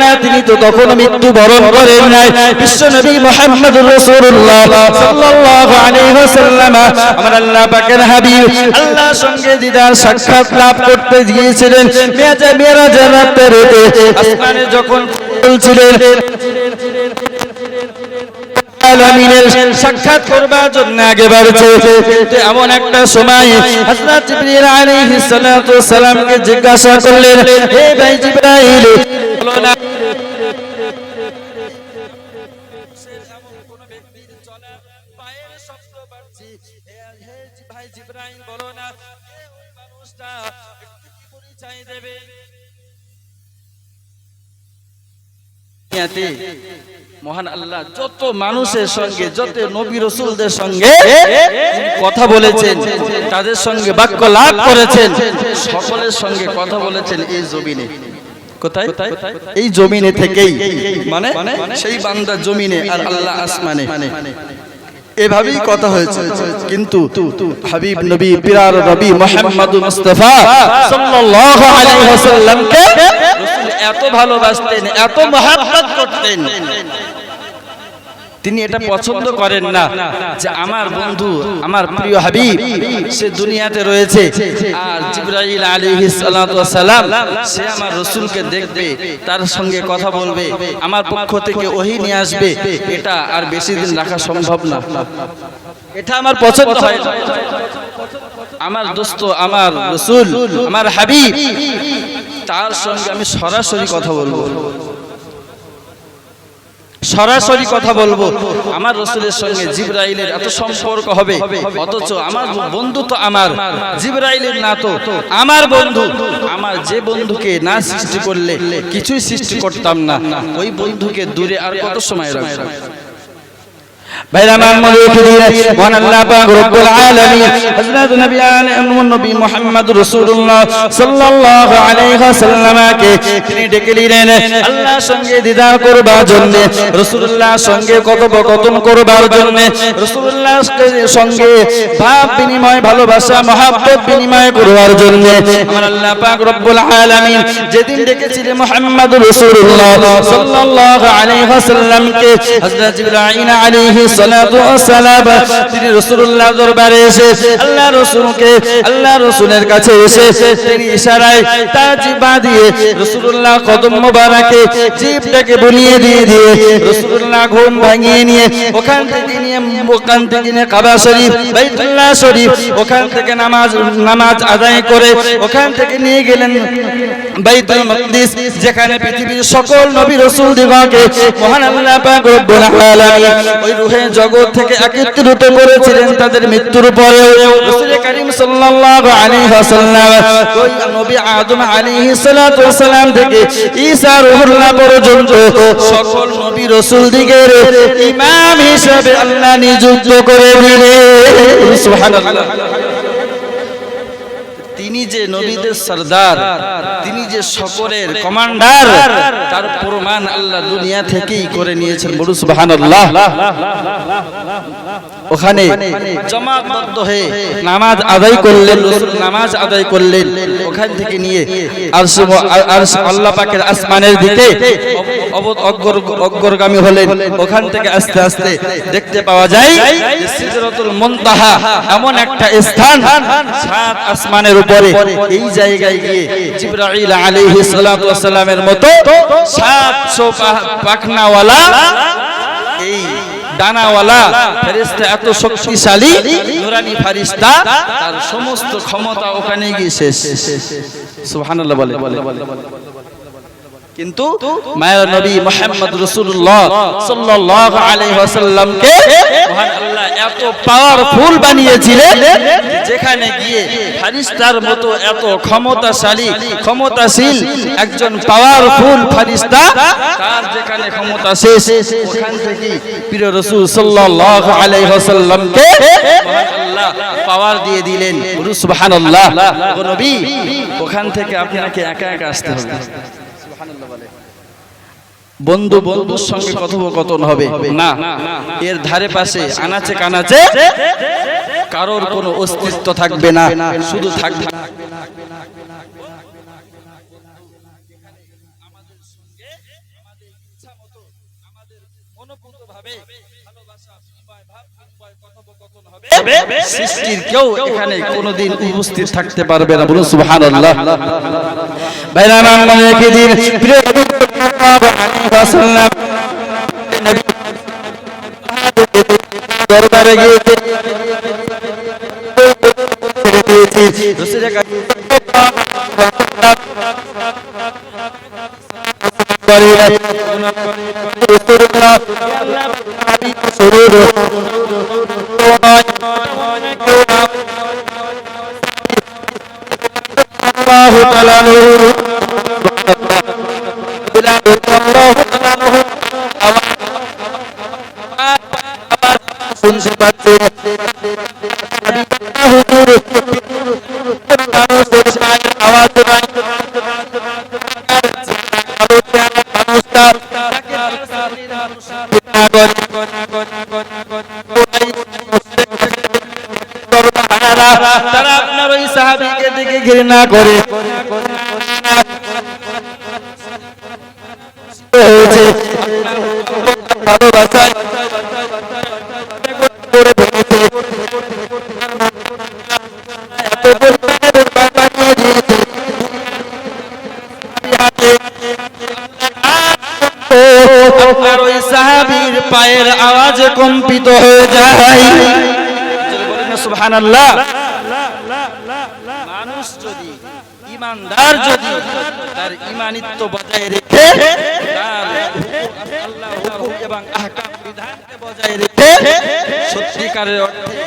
না তিনি তো তখন মৃত্যু বরণ করেন নাই। বিশ্ব নবী মুহাম্মদ রাসূলুল্লাহ সাল্লাল্লাহু আলাইহি ওয়াসাল্লাম আমার আল্লাহ পাকের হাবিব, আল্লাহর সঙ্গে দিদার সাক্ষাৎ লাভ করতে গিয়েছিলেন মিরাজের রাতে, আসমানে যখন চলছিলেন আলামিনের সাক্ষাৎ করবার জন্য আগে বাড়ছে, কিন্তু এমন একটা সময় হযরত জিবরাইল আলাইহিস সালাতু ওয়াস সালামকে জিজ্ঞাসা করলেন, হে ভাই জিবরাইল, বলো না মহান আল্লাহ যত মানুষের সঙ্গে, যত নবী রাসূলদের সঙ্গে কথা বলেছেন, তাদের সঙ্গে বাক্য লাভ করেছেন, সকলের সঙ্গে কথা বলেছেন এই জমিনে। কোথায়? এই জমিনে থেকেই, মানে সেই বান্দা জমিনে আর আল্লাহ আসমানে, এভাবেই কথা হয়েছে। কিন্তু হাবিব নবী, পিরার নবী মুহাম্মদ মুস্তাফা সাল্লাল্লাহু আলাইহি ওয়াসাল্লামকে রাসূল এত ভালোবাসতেন, এত মহব্বত করতেন, তিনি এটা পছন্দ করেন না যে আমার বন্ধু, আমার প্রিয় হাবিব সে দুনিয়াতে রয়েছে, আর জিবরাইল আলাইহিস সালাতু ওয়াস সালাম সে আমার রাসূলকে দেখবে, তার সঙ্গে কথা বলবে, আমার পক্ষ থেকে ওহী নিয়ে আসবে, এটা আর বেশি দিন রাখা সম্ভব না, এটা আমার পছন্দ হয় না। আমার দোস্ত, আমার রাসূল, আমার হাবিব, তার সঙ্গে আমি সরাসরি কথা বলবো, সরাসরি কথা বলবো। আমার রাসূলের সঙ্গে জিবরাইলের এত সম্পর্ক হবে, অথচ আমার বন্ধু তো আমার, জিবরাইলের না তো আমার বন্ধু। আমার যে বন্ধুকে না সৃষ্টি করলে কিছুই সৃষ্টি করতাম না, ওই বন্ধুকে দূরে আর কত সময় রাখবো? ভাইরা আমার রেখে দিন মহান আল্লাহ পাক রব্বুল আলামিন হযরত নবী মুহাম্মদ রাসূলুল্লাহ সাল্লাল্লাহু আলাইহি ওয়াসাল্লামকে তিনি ডেকে নিলেন আল্লাহর সঙ্গে দিদার করবার জন্য, রাসূলুল্লাহর সঙ্গে কথোপকথন করবার জন্য, রাসূলুল্লাহর সঙ্গে ভাব বিনিময়, ভালোবাসা, মহব্বত বিনিময় করবার জন্য আমার আল্লাহ পাক রব্বুল আলামিন যেদিন ডেকেছিলেন মুহাম্মদ রাসূলুল্লাহ সাল্লাল্লাহু আলাইহি ওয়াসাল্লামকে, হযরত জিবরাইল আলাইহিস সালাতু ওয়াস সালাম তিনি রাসূলুল্লাহ দরবারে এসে আল্লাহ রাসূলকে, আল্লাহ রাসূলের কাছে এসে তিনি ইশারায় তার জিহ্বা দিয়ে রাসূলুল্লাহ কদম মোবারকে জিহ্বাটাকে বুলিয়ে দিয়ে রাসূলুল্লাহ ঘুম ভাঙিয়ে নিয়ে ওখান থেকে নিয়ে কাবা শরীফ, বাইতুল্লাহ শরীফ, ওখান থেকে নামাজ আদায় করে ওখান থেকে নিয়ে গেলেন বাইতুল মাকদিস, যেখানে পৃথিবীর সকল নবী রাসূল দিগকে মহান আল্লাহ পাক রব্বুল আলামিন ওই রূহে জগৎ থেকে একত্রিত করেছিলেন তাদের মৃত্যুর পরে। রাসূল করিম সাল্লাল্লাহু আলাইহি ওয়াসাল্লাম ওই নবী আদম আলাইহিস সালাতু ওয়াস সালাম থেকে ঈসা রূহুল্লাহ পর্যন্ত সকল নবী রাসূল দিগের ইমাম হিসেবে আল্লাহ নিযুক্ত করে দিলেন। সুবহানাল্লাহ। তিনি যে নবীদের সরদার, তিনি যে সকলের কমান্ডার, তার প্রমাণ আল্লাহ দুনিয়া থেকেই করে নিয়েছেন। বলুন সুবহানাল্লাহ। ওখানে জামাতবদ্ধ হয়ে নামাজ আদায় করলেন, রাসূল নামাজ আদায় করলেন, ওখান থেকে নিয়ে আরশ আল্লাহ পাকের আসমানের দিকে অগ্রগামী হলেন। ওখান থেকে আস্তে আস্তে দেখতে পাওয়া যায় সিদরাতুল মুনতাহা এমন একটা স্থান সাত আসমানের উপরে, এই জায়গায় গিয়ে জিবরাইল আলাইহিস সালাতু ওয়াস সালামের মতো 700 পাখনাওয়ালা, এই ডানাওয়ালা ফেরেশতা, এত শক্তিশালী নূরানী ফেরেশতা, তার সমস্ত ক্ষমতা ওখানে গিয়ে শেষ। সুবহানাল্লাহ বলে। কিন্তু মায়ের নবী মুহাম্মদ রাসূলুল্লাহ সাল্লাল্লাহু আলাইহি ওয়াসাল্লামকে মহান আল্লাহ এত পাওয়ারফুল বানিয়েছিলেন, যেখানে গিয়ে ফেরেশতার মতো এত ক্ষমতাশীল একজন পাওয়ারফুল ফেরেশতা, তার যেখানে ক্ষমতা শেষ, ওখান থেকে প্রিয় রাসূল সাল্লাল্লাহু আলাইহি ওয়াসাল্লামকে মহান আল্লাহ পাওয়ার দিয়ে দিলেন। সুবহানাল্লাহ। ও নবী, ওখান থেকে আপনাকে একা একা আসতে হবে। বন্ধুর সঙ্গে কথোপকথন হবে না, এর ধারে পাশে আনাচে কানাচে কারোর কোনো অস্তিত্ব থাকবে না, শুধু থাকবে সৃষ্টির কেউ এখানে কোনোদিন উপস্থিত থাকতে পারবে না। বলুন সুবহানাল্লাহ। ভাইরা আমার মনে রেখে দিন, প্রিয় নবী সাল্লাল্লাহু আলাইহি ওয়াসাল্লাম নবী দরবারে গিয়ে শুনতে পাচ্ছে আওয়াজ তারা আপনার ওই সাহাবীকে দেখে ঘৃণা করে ভালোবাসায় আপনার ওই সাহাবীর পায়ের আওয়াজে কম্পিত হয়ে যায়। সুবহানাল্লাহ। মানুষ যদি ঈমানদার, যদি তার ঈমানিত্ব বজায় রেখে, তার আল্লাহর হুকুম এবং আহকাম বিধানকে বজায় রেখে সত্যিকারের অর্থে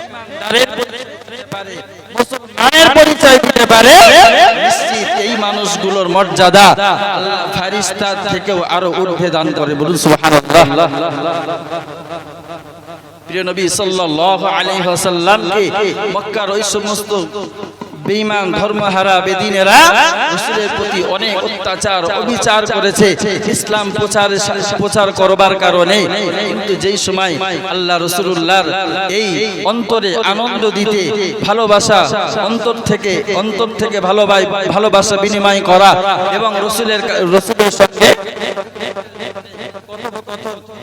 ঈমানদারের পরিচয় দিতে পারে, মুসলমানের পরিচয় দিতে পারে, নিশ্চিত এই মানুষগুলোর মর্যাদা আল্লাহ ফেরেশতা থেকেও আরো ঊর্ধ্বে দান করে। বলুন সুবহানাল্লাহ। প্রিয় নবী সাল্লাল্লাহু আলাইহি ওয়াসাল্লামকে মক্কার ওই সমস্ত বেঈমান ধর্মহারা বেদিনেরা রাসূলের প্রতি অনেক অত্যাচার অবিচার করেছে ইসলাম প্রচার করবার কারণে। কিন্তু যেই সময় আল্লাহ রাসূলুল্লাহর এই অন্তরে আনন্দ দিতে ভালোবাসা অন্তর থেকে ভালোবাসা বিনিময় করা এবং রাসূলের সঙ্গে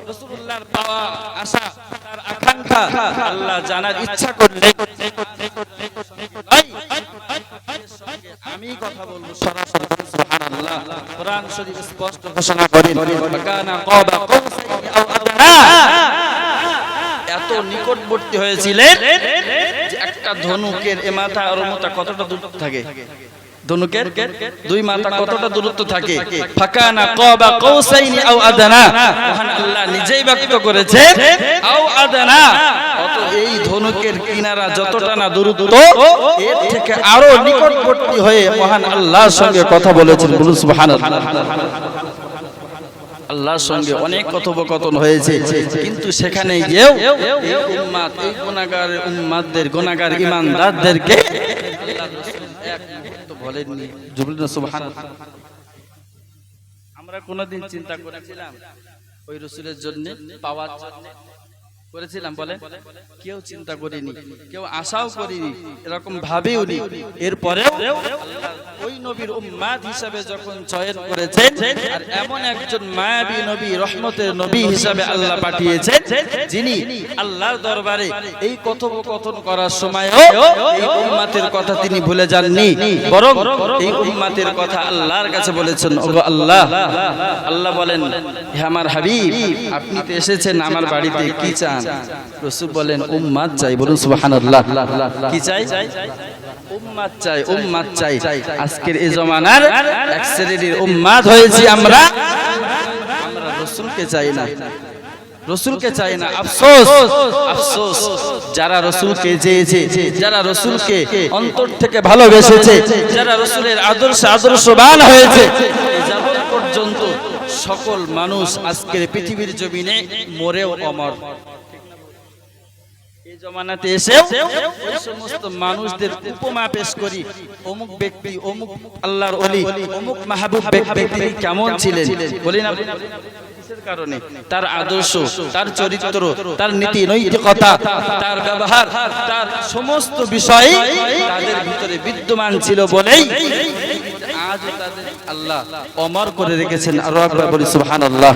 রাসূলুল্লাহর পাওয়া আশা তার আকাঙ্ক্ষা আল্লাহ জানার ইচ্ছা করলে আমি কথা বলবো সরাসরি সুবহানাল্লাহ। কোরআন শরীফ স্পষ্ট ঘোষণা করেন কানা কাবা কাউসাইনি আও আদনা, এত নিকটবর্তী হয়েছিলেন যে একটা ধনুকের এ মাথা আর মাথা কতটা দূর থাকে, ধনুকের দুই মাথা কতটা দূরত্ব থাকে। ফাকানা কাবা কাউসাইনি আও আদনা, মহান আল্লাহ নিজেই ব্যক্ত করেছে আও আদনা, অত এই ধনুকের কিনারা যতটা না দূরত্ব এর থেকে আরো নিকটবর্তী হয়ে মহান আল্লাহর সঙ্গে কথা বলেছেন। বলুন সুবহানাল্লাহ। আল্লাহর সঙ্গে অনেক কথোপকথন হয়েছে, কিন্তু সেখানে গিয়েও এই উম্মত এই গুনাহগার উম্মতদের গুনাহগার ঈমানদারদেরকে আল্লাহর রাসূল এক মুহূর্ত বলেননি। বলুন সুবহানাল্লাহ। আমরা কোনদিন চিন্তা করেছিলাম ওই রাসূলের জন্য পাওয়ার জন্য করেছিলাম? বলে কেউ চিন্তা করিনি, কেউ আশাও করিনি, এরকম ভাবেও নি। এরপরে ওই নবীর উম্মাত হিসাবে যখন চয়ন করেছেন আর এমন একজন মায়াবী নবী রহমতের নবী হিসাবে আল্লাহ পাঠিয়েছেন যিনি আল্লাহর দরবারে এই কথোপকথন করার সময়ও এই উম্মাতের কথা তিনি ভুলে যাননি, বরং এই উম্মাতের কথা আল্লাহর কাছে বলেছেন। ওগো আল্লাহ, আল্লাহ বলেন হে আমার হাবিব, আপনি তো এসেছেন আমার বাড়িতে, কি চান? রাসূল বলেন উম্মাত চাই। বলুন সুবহানাল্লাহ। কি চাই? উম্মাত চাই, উম্মাত চাই। আজকের এই জমানার এক শ্রেণীর উম্মাত হয়েছি আমরা রাসূলকে চাই না, রাসূলকে চাই না। আফসোস, আফসোস যারা রাসূলকে চেয়েছে, যারা রাসূলকে অন্তর থেকে ভালোবেসেছে, যারা রাসূলের আদর্শবান হয়েছে, যাদের পর্যন্ত সকল মানুষ আজকের পৃথিবীর জমিনে মরেও অমর। এই জমানাতে এসে ওই সমস্ত মানুষদের উপমা পেশ করি, অমুক ব্যক্তি, অমুক আল্লাহর ওলি, অমুক মাহবুব ব্যক্তি তিনি কেমন ছিলেন বলি না? কিসের কারণে? তার আদর্শ, তার চরিত্র, তার নীতি নৈতিকতা, তার ব্যবহার, তার সমস্ত বিষয় তাদের ভিতরে বিদ্যমান ছিল বলেই আজ তাদের আল্লাহ অমর করে রেখেছেন। আর একবার বলি সুবহানাল্লাহ।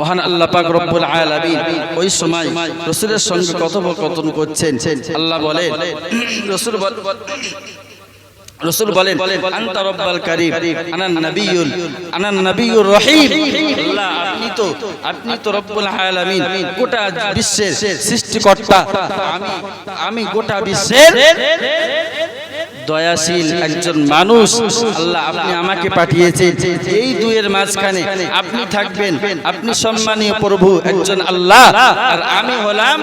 মহান আল্লাহ পাক রব্বুল আলামিন ওই সময় রাসূলের সঙ্গে কথোপকথন করছেন। আল্লাহ বলেন, রাসূল বলেন আনতা রব্বাল কারীম আনান নাবিয়ুর রহিম। আল্লাহ আপনি তো রব্বুল আলামিন, গোটা বিশ্বের সৃষ্টিকর্তা, আমি গোটা বিশ্বের দয়াশীল একজন মানুষ। আল্লাহ আপনি আমাকে পাঠিয়েছেন, এই দুয়ের মাঝখানে আপনি থাকবেন, আপনি সম্মানীয় প্রভু একজন আল্লাহ, আর আমি হলাম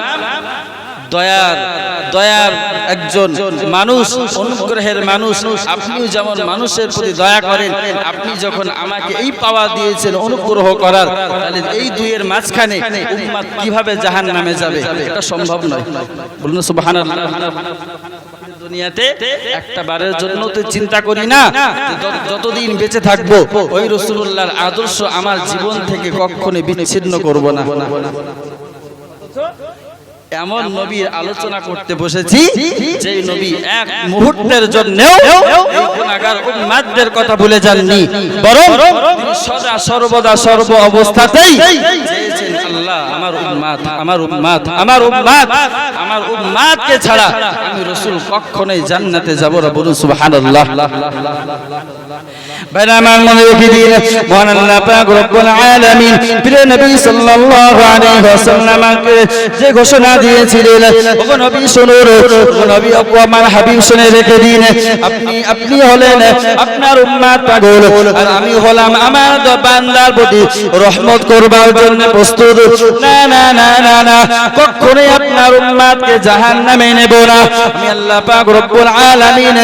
দয়ার একজন মানুষ, অনুগ্রহের মানুষ। আপনিও যেমন মানুষের প্রতি দয়া করেন, আপনি যখন আমাকে এই পাওয়া দিয়েছেন অনুগ্রহ করার, তাহলে এই দুইয়ের মাঝখানে উম্মত কিভাবে জাহান্নামে যাবে? এটা সম্ভব নয়। বলুন সুবহানাল্লাহ। দুনিয়াতে একটা বারের জন্য তো চিন্তা করি না যতদিন বেঁচে থাকবো ওই রাসূলুল্লাহর আদর্শ আমার জীবন থেকে কখনো বিচ্ছিন্ন করব না। এমন নবীর আলোচনা করতে বসেছি যে নবী এক মুহূর্তের জন্যও এই গুনাহগার উম্মতদের কথা ভুলে যাননি, বরং সদা সর্বদা সর্ব অবস্থাতেই চেয়েছেন আল্লাহ আমার উম্মতকে ছাড়া আমি রাসূল কখনোই জান্নাতে যাব না। বলুন সুবহানাল্লাহ। ভাইরা আমার মনে রেখে দিন, মহান আল্লাহ পাক রব্বুল আলামিন প্রিয় নবী সাল্লাল্লাহু আলাইহি ওয়াসাল্লামকে যে ঘোষণা দিয়েছিলেন, ওগো নবী শুনুন, ওগো নবী আমার হাবিব শুনে রেখে দিন, আপনি হলেন আপনার উম্মত পাগল, আর আমি হলাম আমার বান্দার প্রতি রহমত করবার জন্য প্রস্তুত। না না না না না, কখনোই আপনার উম্মতকে জাহান্নামে নেব না। আমি আল্লাহ পাক রব্বুল আলামিন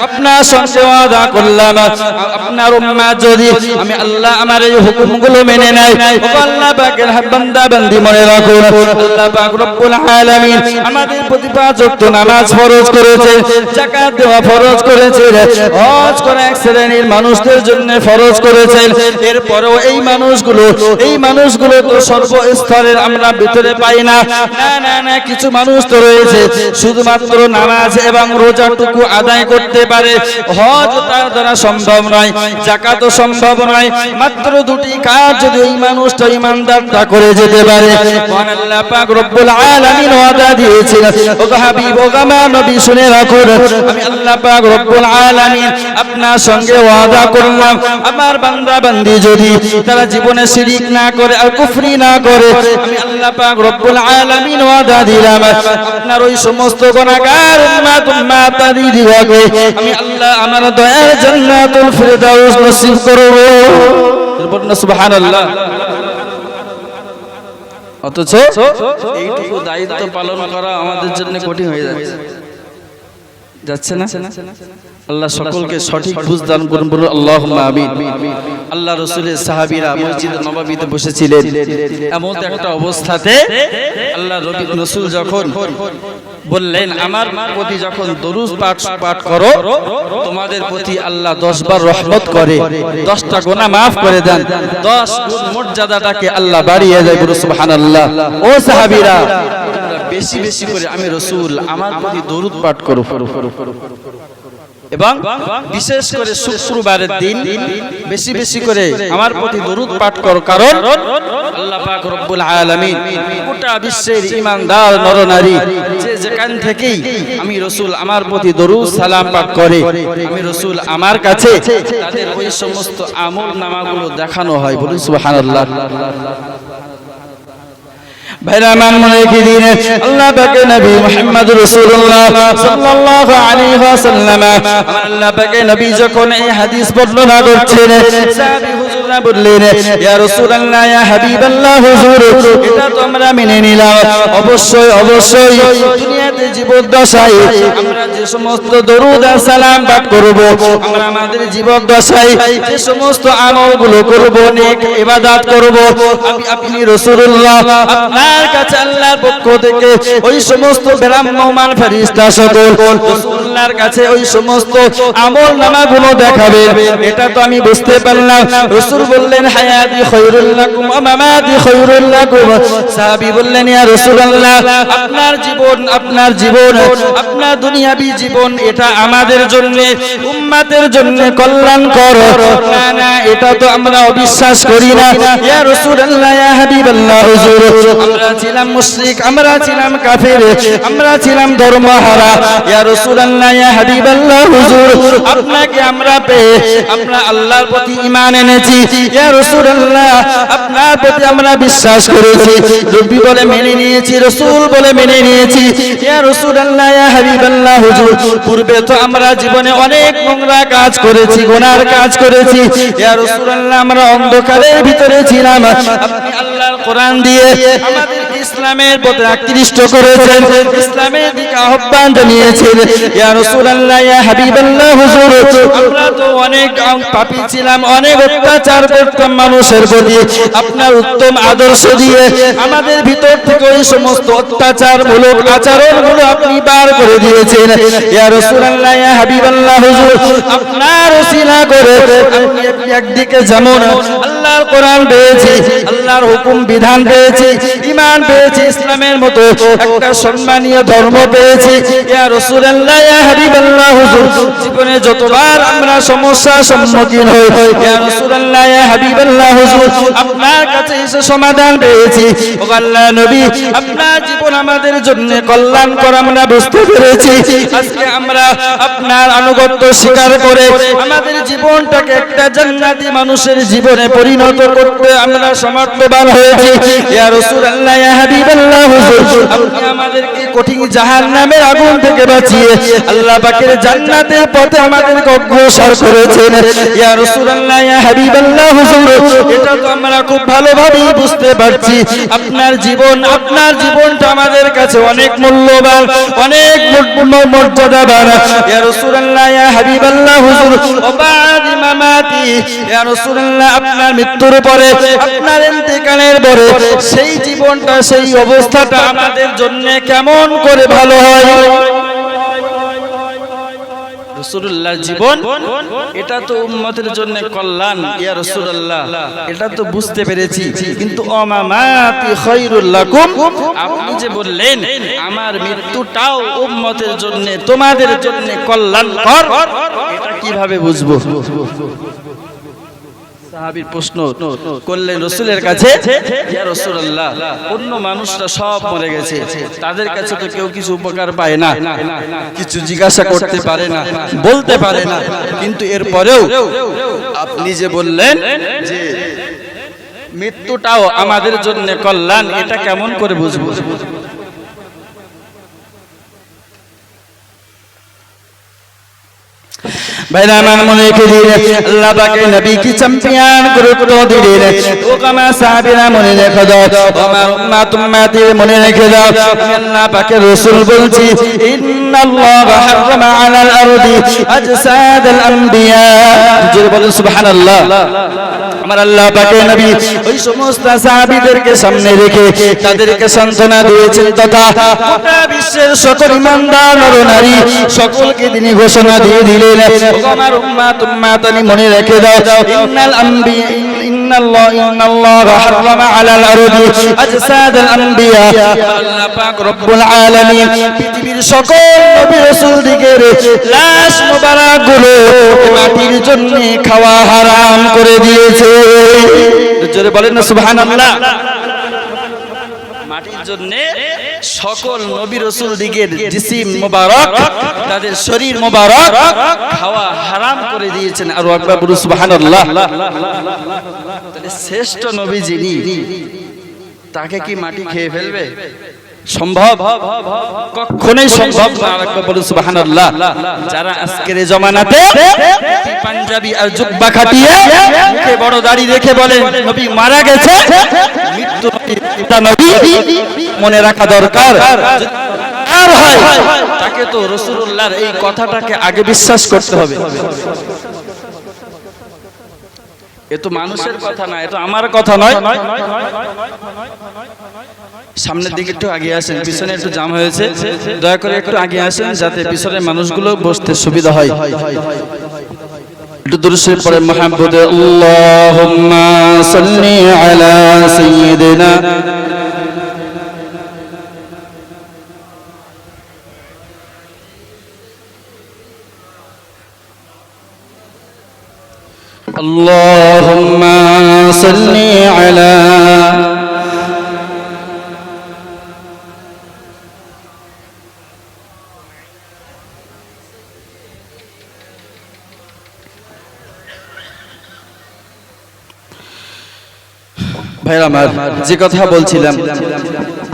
আপনার সঙ্গে ওয়াদা করলাম, আপনার উম্মাত যদি আমি আল্লাহ আমার এই হুকুমগুলো মেনে নেয়, ও আল্লাহ পাকের বান্দা বান্দি মনে রাখুন, আল্লাহ পাক রব্বুল আলামিন আমাদের প্রতি 5 ওয়াক্ত নামাজ ফরজ করেছে, যাকাত দেওয়া ফরজ করেছে, হজ করা এক শ্রেণীর মানুষদের জন্য ফরজ করেছেন। এরপরেও এই মানুষগুলো তো সর্বস্তরের আমরা ভিতরে পাই না। না, কিছু মানুষ তো রয়েছে শুধুমাত্র নামাজ এবং রোজাটুকু আদায় করতে পারে, হজ তার দ্বারা সম্ভব নয়, যাকাতও সম্ভব নয়। মাত্র 2টি কাজ যদি ওই মানুষটা ইমানদারটা করে যেতে পারে, মহান আল্লাহ পাক রব্বুল আলামিন ওয়াদা দিয়েছেন, ও হাবিব ও আমার নবী শুনে রাখুন, আমি আল্লাহ পাক রব্বুল আলামিন আপনার সঙ্গে ওয়াদা করলাম, আমার বান্দা বান্দি যদি তারা জীবনে শিরক না করে আর কুফরি না করে, আমি আল্লাহ পাক রব্বুল আলামিন ওয়াদা দিলাম আপনার ওই সমস্ত গুনাহগার উম্মাত-ই-দিওয়াকে আমি আল্লাহ আমার দয়ার জান্নাতুল ফিরদাউস নসিব করব। বলুন সুবহানাল্লাহ। অথচ এইটুকু দায়িত্ব পালন করা আমাদের জন্য কঠিন হয়ে যাচ্ছে না। আল্লাহ সকলকে সঠিক বুঝ দান করুন, বলুন আল্লাহুম্মা আমিন। আল্লাহ রাসূলের সাহাবীরা মসজিদে নববীতে বসেছিলেন, এমন একটা অবস্থাতে আল্লাহ রাসূল যখন বললেন, আমার প্রতি যখন দরুদ পাঠ করো, তোমাদের প্রতি আল্লাহ 10 বার রহমত করে, 10টা গুনাহ maaf করে দেন, 10 গুণ মর্যাদাটাকে আল্লাহ বাড়িয়ে দেয়। বলুন সুবহানাল্লাহ। ও সাহাবীরা, বেশি বেশি করে আমি রাসূল আমার প্রতি দরুদ পাঠ করো, এবং বিশেষ করে শুক্রবারের দিন বেশি বেশি করে আমার প্রতি দরুদ পাঠ করো, কারণ আল্লাহ পাক রব্বুল আলামিন গোটা বিশ্বের ঈমানদার নরনারী যে যেখান থেকেই আমি রাসূল আমার প্রতি দরুদ সালাম পাঠ করে, আমি রাসূল আমার কাছে তাদের ওই সমস্ত আমল নামাগুলো দেখানো হয়। বলুন সুবহানাল্লাহ। ভাইরা মান মনে কি দিনে আল্লাহ পাকে নবী মুহাম্মদ রাসূলুল্লাহ সাল্লাল্লাহু আলাইহি ওয়াসাল্লাম, আল্লাহ পাকে নবী যখন এই হাদিস বর্ণনা করছেন, সাহাবী হুজুররা বললেন, ইয়া রাসূলুল্লাহ, ইয়া হাবিবাল্লাহ হুজুর, এটা তো আমরা মেনে নিলাম, অবশ্যই দুনিয়াতে জীবদ্দশায় আমরা যে সমস্ত দরুদ আর সালাম পাঠ করব, আমরা আমাদের জীবদ্দশায় যে সমস্ত আমলগুলো করব, নেক ইবাদত করব, আপনি রাসূলুল্লাহ আপনার কাছে আল্লাহর পক্ষ থেকে ওই সমস্ত ব্রাহ্মণ ফেরেশতা সকল রাসূলুল্লাহর কাছে ওই সমস্ত আমল নামাগুলো দেখাবেন। এটা তো আমি বুঝতে পারলাম। রাসূল বললেন, হায়াতি খায়রুল লাকুম ওয়া মামাতি খায়রুল লাকুম। সাহাবী বললেন, ইয়া রাসূলুল্লাহ, আপনার জীবন আপনার দুনিয়াবি জীবন এটা আমাদের জন্য উম্মতের জন্য কল্যাণকর। না, এটা তো আমরা অবিশ্বাস করি না। ইয়া রাসূলুল্লাহ, ইয়া হাবিবাল্লাহ হুজুর, আমরা ছিলাম মুশরিক, আমরা ছিলাম কাফের, আমরা ছিলাম ধর্মহারা। ইয়া রাসূলুল্লাহ, ইয়া হাবিবাল্লাহ হুজুর, আপনাকে আমরা পেয়ে আমরা আল্লাহর প্রতি ঈমান এনেছি। ইয়া রাসূলুল্লাহ, আপনার প্রতি আমরা বিশ্বাস করেছি, নবী বলে মেনে নিয়েছি, রাসূল বলে মেনে নিয়েছি। ইয়া রাসূলুল্লাহ, ইয়া হাবিবাল্লাহ হুজুর, পূর্বে তো আমরা জীবনে অনেক নোংরা কাজ করেছি, গুনার কাজ করেছি। ইয়া রাসূলুল্লাহ, আমরা অন্ধকারের ভিতরে ছিলাম, আপনি আল্লাহর কোরআন দিয়ে আমাদেরকে ইসলামের পথে আকৃষ্ট করেছেন, ইসলামের দিকে আহ্বান জানিয়েছেন। ইয়া রাসূলুল্লাহ, ইয়া হাবিবাল্লাহ হুজুর, আমরা তো অনেক পাপী ছিলাম, অনেক অত্যাচার করতাম মানুষের প্রতি, আপনার উত্তম আদর্শ দিয়ে আমাদের ভিতর থেকে ওই সমস্ত অত্যাচারমূলক আচরণগুলো আপনি বার করে দিয়েছেন। ইয়া রাসূলুল্লাহ, ইয়া হাবিবাল্লাহ হুজুর, আপনার ওসিলা করে আমি একদিকে যেমন আল্লাহর কোরআন পেয়েছি, আল্লাহর হুকুম বিধান পেয়েছি, ঈমান পেয়েছি, ইসলামের মতো একটা সম্মানীয় ধর্ম পেয়েছি। ইয়া রাসূলুল্লাহ, ইয়া হাবিবাল্লাহ হুজুর, জীবনে যতবার আমরা সমস্যার সম্মুখীন হই, ইয়া রাসূলুল্লাহ, ইয়া হাবিবাল্লাহ হুজুর, আপনার কাছে এসে সমাধান পেয়েছি। ও আল্লাহর নবী, আপনার জীবন আমাদের জন্য কল্যাণকর আমরা বুঝতে পেরেছি। আজকে আমরা আপনার আনুগত্য স্বীকার করে আমাদের জীবনটাকে একটা জান্নাতি মানুষের জীবনে পরিণত করতে আমরা সমর্থবান হয়েছি। ইয়া রাসূলুল্লাহ, ইয়া হাবিবাল্লাহ, হুজুর আপনি আমাদেরকে কঠিন জাহান্নামের আগুন থেকে বাঁচিয়ে আল্লাহ পাকের জান্নাতের পথে আমাদেরকে অগ্রসর করেছেন। ইয়া রাসূলুল্লাহ, ইয়া হাবিবাল্লাহ, হুজুর এটা তো আমরা খুব ভালোভাবে বুঝতে পারছি। আপনার জীবনটা আমাদের কাছে অনেক মূল্যবান, অনেক মর্যাদাবান। ইয়া রাসূলুল্লাহ, ইয়া হাবিবাল্লাহ, হুজুর ওবাদি মামাতি, ইয়া রাসূলুল্লাহ আপনার মৃত্যুর পরে, আপনার ইন্তেকালের পরে সেই জীবনটা, সেই অবস্থাটা আমাদের জন্য কেমন করে ভালো হয়? রাসূলুল্লাহ জীবন এটা তো উম্মতের জন্য কল্যাণ। ইয়া রাসূলুল্লাহ এটা তো বুঝতে পেরেছি, কিন্তু অমামাতি খায়রুল লাকুম, আপনি যে বললেন আমার মৃত্যুটাও উম্মতের জন্য, তোমাদের জন্য কল্যাণকর, এটা কিভাবে বুঝবো? সাহাবীর প্রশ্ন করলেন রাসূলের কাছে, ইয়া রাসূলুল্লাহ অন্য মানুষরা সব মরে গেছে, তাদের কাছে তো কেউ কিছু উপকার পায় না, কিছু জিজ্ঞাসা করতে পারে না, বলতে পারে না, কিন্তু এরপরেও আপনি যে বললেন যে মৃত্যুটাও আমাদের জন্য কল্যাণ, এটা কেমন করে বুঝবো? ভাইরা আমার মনে রেখে দিন, আল্লাহ পাকের নবী কি চ্যাম্পিয়ন গুরুত্ব দিলেন। ও কামা সাহাবীরা মনে রেখে দাও, আমার উম্মতের মনে রেখে দাও, আল্লাহ পাকের রাসূল বলছি ইন্নাল্লাহা হারামা আলাল আরদি আজসাদাল আম্বিয়া। জোরে বলেন সুবহানাল্লাহ। আমার আল্লাহ পাকের নবী ওই সমস্ত সাহাবীদেরকে সামনে রেখে তাদেরকে সান্ত্বনা দিয়েছেন, তথা গোটা বিশ্বের সকল ইমানদার নরনারী সকলকে তিনি ঘোষণা দিয়ে দিলেন, আমার উম্মতানি মনে রেখে দাও, ইন্নাল আম্বিয়া ইন্নাল্লাহা হারামা আলাল আরদি আজসাদাল আম্বিয়া। আল্লাহ পাক রব্বুল আলামিন পৃথিবীর সকল নবী রাসূলদের লাশ মোবারক গুলো মাটির জন্য খাওয়া হারাম করে দিয়েছে। জোরে বলেন না সুবহানাল্লাহ। মাটির জন্য সকল নবী রাসূল দিগের জিসিম মোবারক, তাদের শরীর মোবারক খাওয়া হারাম করে দিয়েছেন। আর আকবার বলুন সুবহানাল্লাহ। তাহলে শ্রেষ্ঠ নবী যিনি, তাকে কি মাটি খেয়ে ফেলবে? সম্ভব? কখনোই সম্ভব না। আর আকবার বলুন সুবহানাল্লাহ। যারা আজকের জমানাতে পাঞ্জাবি আর জুব্বা খাটিয়ে মুখে বড় দাড়ি রেখে বলেন নবী মারা গেছে, মৃত্যু নবী মনে রাখা দরকার। আর হয় তাকে তো রাসূলুল্লাহর এই কথাটাকে আগে বিশ্বাস করতে হবে। এ তো মানুষের কথা না, এটা আমার কথা নয়। সামনের দিকে একটু আগে আসেন, পিছনে একটু জাম হয়েছে, দয়া করে একটু আগে আসেন যাতে পিছনের মানুষগুলো বসতে সুবিধা হয়। একটু দুরূদ শরীফ পড়ে মুহাম্মদে আল্লাহুম্মা সাল্লি আলা সাইয়্যিদিনা আল্লাহুম্মা সাল্লি আলা ভাইরা আমার, যে কথা বলছিলাম,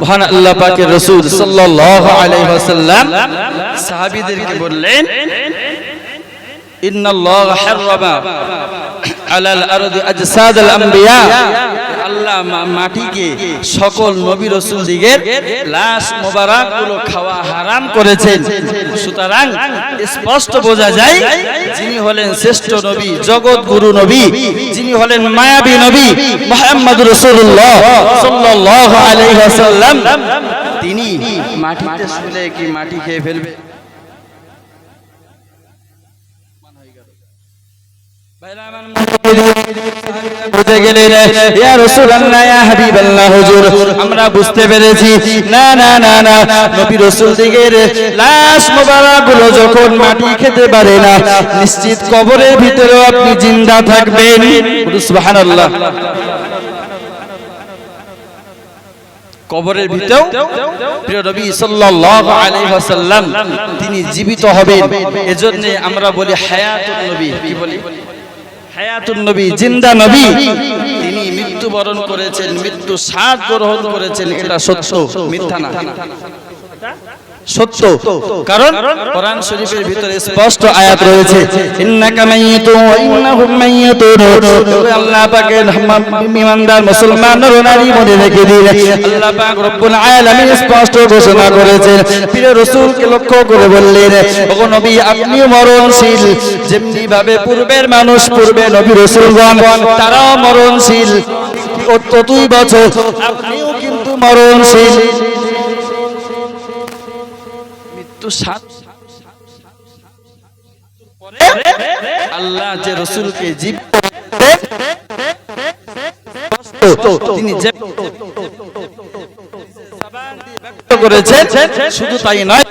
মহান আল্লাহ পাকের রাসূল সাল্লাল্লাহু আলাইহি ওয়াসাল্লাম সাহাবীদেরকে বললেন ইন্নাল্লাহা হারামা আলাল আরদি আজসাদাল আম্বিয়া। আল্লাহ মাটিকে সকল নবী রাসূলদের লাশ মোবারক গুলো খাওয়া হারাম করেছেন। সুতরাং স্পষ্ট বোঝা যায় যিনি হলেন শ্রেষ্ঠ নবী, জগৎ গুরু নবী, যিনি হলেন মায়াবী নবী মুহাম্মদুর রাসূলুল্লাহ সাল্লাল্লাহু আলাইহি ওয়াসাল্লাম, তিনি মাটিতে শুলে কি মাটি খেয়ে ফেলবে? বুঝে গেলেন, ইয়া রাসূলুল্লাহ, ইয়া হাবিবাল্লাহ, হুজুর আমরা বুঝতে পেরেছি। না না না না, নবী রাসূলদের লাশ মোবারক গুলো যখন মাটি খেতে পারে না, নিশ্চিত কবরের ভিতরেও আপনি জিন্দা থাকবেন। সুবহানাল্লাহ। কবরের ভিতরেও প্রিয় নবী সাল্লাল্লাহু আলাইহি ওয়াসাল্লাম তিনি জীবিত হবেন। এজন্য আমরা বলি হায়াতুন নবী। কি বলি? হায়াতুন নবী, জিন্দা নবী, তিনি মৃত্যুবরণ করেছেন, মৃত্যু স্বাদ গ্রহণ করেছেন। এটা সত্য, মিথ্যা না, সত্য। কারণ কোরআন শরীফের ভিতরে স্পষ্ট আয়াত রয়েছে, ইন্নাকা মাইয়িতুন ওয়া ইন্নাহুম মাইয়িতুন। আল্লাহ পাকের ঈমানদার মুসলমান নর-নারী মনে রেখে দিন, আল্লাহ পাক রব্বুল আলামিন স্পষ্ট ঘোষণা করেছেন। প্রিয় রাসূলকে লক্ষ্য করে বললেন, ওগো নবী, আপনিও মরণশীল, যেমনি ভাবে পূর্বের মানুষ, পূর্বে নবী রাসূলগণ তারাও মরণশীল, ততই বছর আপনিও কিন্তু মরণশীল। আল্লাহ যে রাসূলকে জীবিত তিনি করেছেন, শুধু তাই নয়,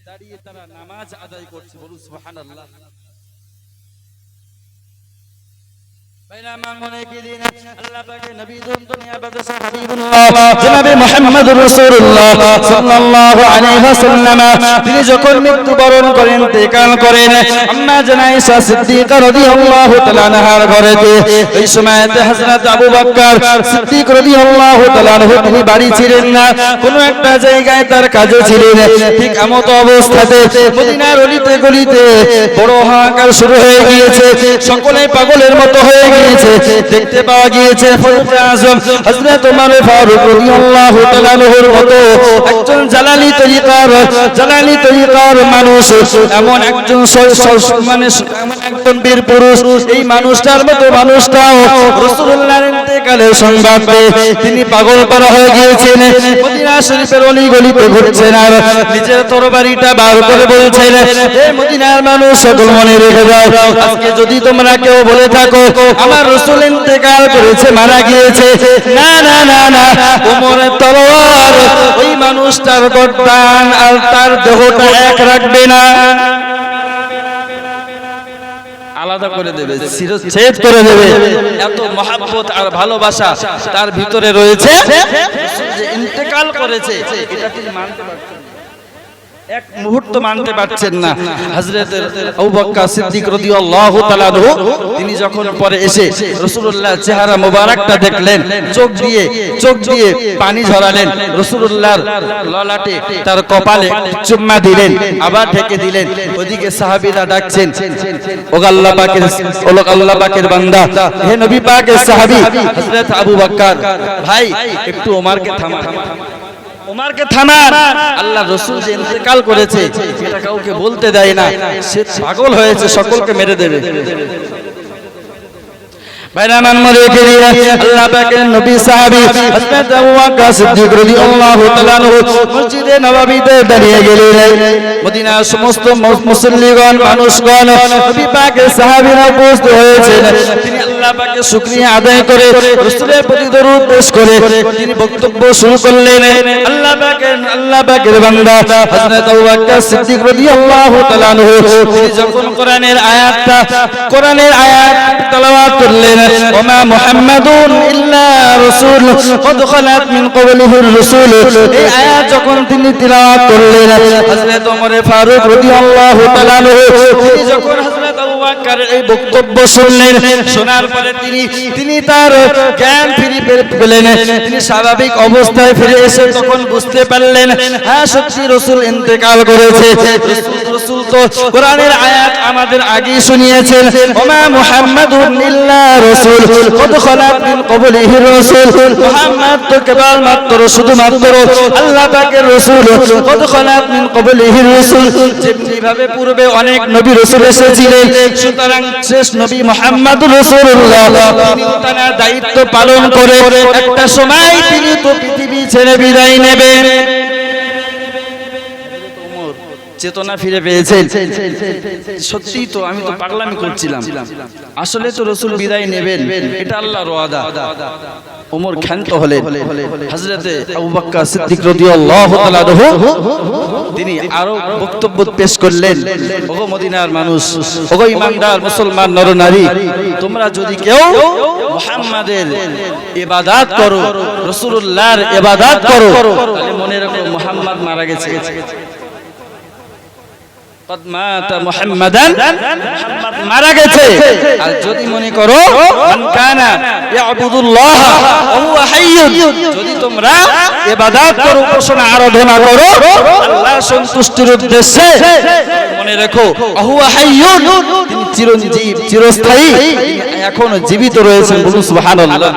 দাঁড়িয়ে তারা নামাজ আদায় করছে। বলুন সুবহানাল্লাহ। তিনি যখন মৃত্যুবরণ করেন, ইন্তেকাল করেন, আম্মা জানাইসা সিদ্দিকা রাদিয়াল্লাহু তাআলা আনহার ঘরেতে, ওই সময়তে হযরত আবু বকর সিদ্দিক রাদিয়াল্লাহু তাআলা আনহু তিনি বাড়ি ছিলেন না, কোনো একটা জায়গায় তার কাজে ছিলেন। ঠিক এমত অবস্থাতে মদিনার অলিতে গলিতে বড় হাহাকার শুরু হয়ে গিয়েছে, সকলে পাগলের মতো হয়ে গিয়েছে। দেখতে পাওয়া গিয়েছে ফারুক আযম হযরত ওমর ফারুক রাদিয়াল্লাহু তাআলা আনহুর মতো একজন জালালি তরিকার মানুষ, এমন একজন মানে একজন বীর পুরুষ, এই মানুষটার মতো মানুষটাও রাসূলুল্লাহর ইন্তেকালের সংবাদ পেয়ে তিনি পাগল পারা হয়ে গিয়েছেন। মদিনা শরীফের অলি গলিতে ঘুরছেন আর নিজের তরবারিটা বার করে বলছেন, হে মদিনার মানুষ, সকল মনে রেখে দাও, আজকে যদি তোমরা কেউ বলে থাকো আমার রাসূল ইন্তেকাল করেছে, মারা গিয়েছে, না না না না, ওমরের তলোয়ার ওই মানুষটার গর্দান আর তার দেহটা এক রাখবে না, আলাদা করে দেবে, শিরচ্ছেদ করে দেবে। এত মহব্বত আর ভালোবাসা তার ভিতরে রয়েছে, যে ইন্তেকাল করেছে এটা তিনি মানতে পারছেন, এক মুহূর্ত মানতে পারছেন না। হযরত আবু বকর সিদ্দিক রাদিয়াল্লাহু তাআলা আনহু তিনি যখন পরে এসে রাসূলুল্লাহর চেহারা মোবারকটা দেখলেন, চোখ দিয়ে পানি ঝরালেন, রাসূলুল্লাহর ললাটে তার কপালে চুম্মা দিলেন, আবার ঢেকে দিলেন। ওদিকে সাহাবীরা ডাকছেন, ও আল্লাহ পাকের বান্দা, হে নবী পাকের সাহাবী হযরত আবু বকর, ভাই একটু ওমরকে থামান, ওমরকে থামান, আল্লাহ রাসূল যে ইন্তেকাল করেছে এটা কাউকে বলতে দেয় না, সে পাগল হয়েছে, সকলকে মেরে দেবে। বাইরামান মরে গেলে আল্লাহ পাকের নবী সাহাবী হযরত আবু বকর সিদ্দিক রাদিয়াল্লাহু তাআলা আনহু মসজিদে নববীতে দাঁড়িয়ে গেলেন। মদিনার সমস্ত মুসল্লিগণ, মানুষগণ, নবী পাকের সাহাবীরা উপস্থিত হয়েছেন। তিনি আল্লাহ পাকের শুকরিয়া আদায় করে রাসূলের প্রতি দরুদ পেশ করে তিনি বক্তব্য শুরু করলেন। আল্লাহ পাকের বান্দা হযরত আবু বকর সিদ্দিক রাদিয়াল্লাহু তাআলা আনহু তিনি যখন কোরআনের আয়াত তেলাওয়াত করলেন, ওমা মুহাম্মাদুন ইল্লা রাসূল কদ খালাত মিন ক্বাবলিহির রাসূল, এই আয়াত যখন তিনি তিলাওয়াত করলেন, হযরত ওমর ফারুক রাদিয়াল্লাহু তাআলা আনহু তিনি যখন হযরত আবু বকরের এই বক্তব্য শুনলেন, শোনার পরে তিনি তার জ্ঞান ফিরে পেলেন, তিনি স্বাভাবিক অবস্থায় ফিরে এসে তখন বুঝতে পারলেন, হ্যাঁ সত্যি রাসূল ইন্তেকাল করেছে। রাসূল তো কোরআনের আয়াত আমাদের আগেই শুনিয়েছেন, ওমা মুহাম্মাদুন ইল্লা রাসূল কদ খালাত মিন ক্বাবলিহির রাসূল, মুহাম্মদ তো কেবলমাত্র শুধুমাত্র আল্লাহ পাকের রাসূল, কদ খালাত মিন ক্বাবলিহির রাসূল, যেমনি ভাবে পূর্বে অনেক নবী রাসূল এসেছিলেন, সুতরাং শেষ নবী মুহাম্মদুর রাসূলুল্লাহ তিনি তার দায়িত্ব পালন করে একটা সময় তিনি তো পৃথিবী ছেড়ে বিদায় নেবেন। চেতনা ফিরে পেয়েছেন। সত্যি তো আমি তো পাগলামি করছিলাম, আসলে তো রাসূল বিদায় নেবেন, এটা আল্লাহর ওয়াদা। ওমর ক্ষান্ত হলেন। হযরতে আবু বকর সিদ্দিক রাদিয়াল্লাহু তাআলা তিনি আরো বক্তব্য পেশ করলেন। ওগো মদিনার মানুষ, ওগো ঈমানদার মুসলমান নরনারী, তোমরা যদি কেউ মুহাম্মাদের ইবাদত করো, রাসূলুল্লাহর ইবাদত করো, তাহলে মনে রাখো মুহাম্মদ মারা গেছে। কদ মাতা মুহাম্মাদান, মুহাম্মদ মারা গেছে। আর যদি মনে করো মান কানা ইয়াবুদুল্লাহ ওয়া হুয়া হাইয়ুন, যদি তোমরা ইবাদত করো, উপাসনা আরাধনা করো আল্লাহর সন্তুষ্টির উদ্দেশ্যে, মনে রাখো ওয়া হুয়া হাইয়ুন, তিনি চিরঞ্জীব, চিরস্থায়ী, এখনো জীবিত রয়েছেন। বলুন সুবহানাল্লাহ।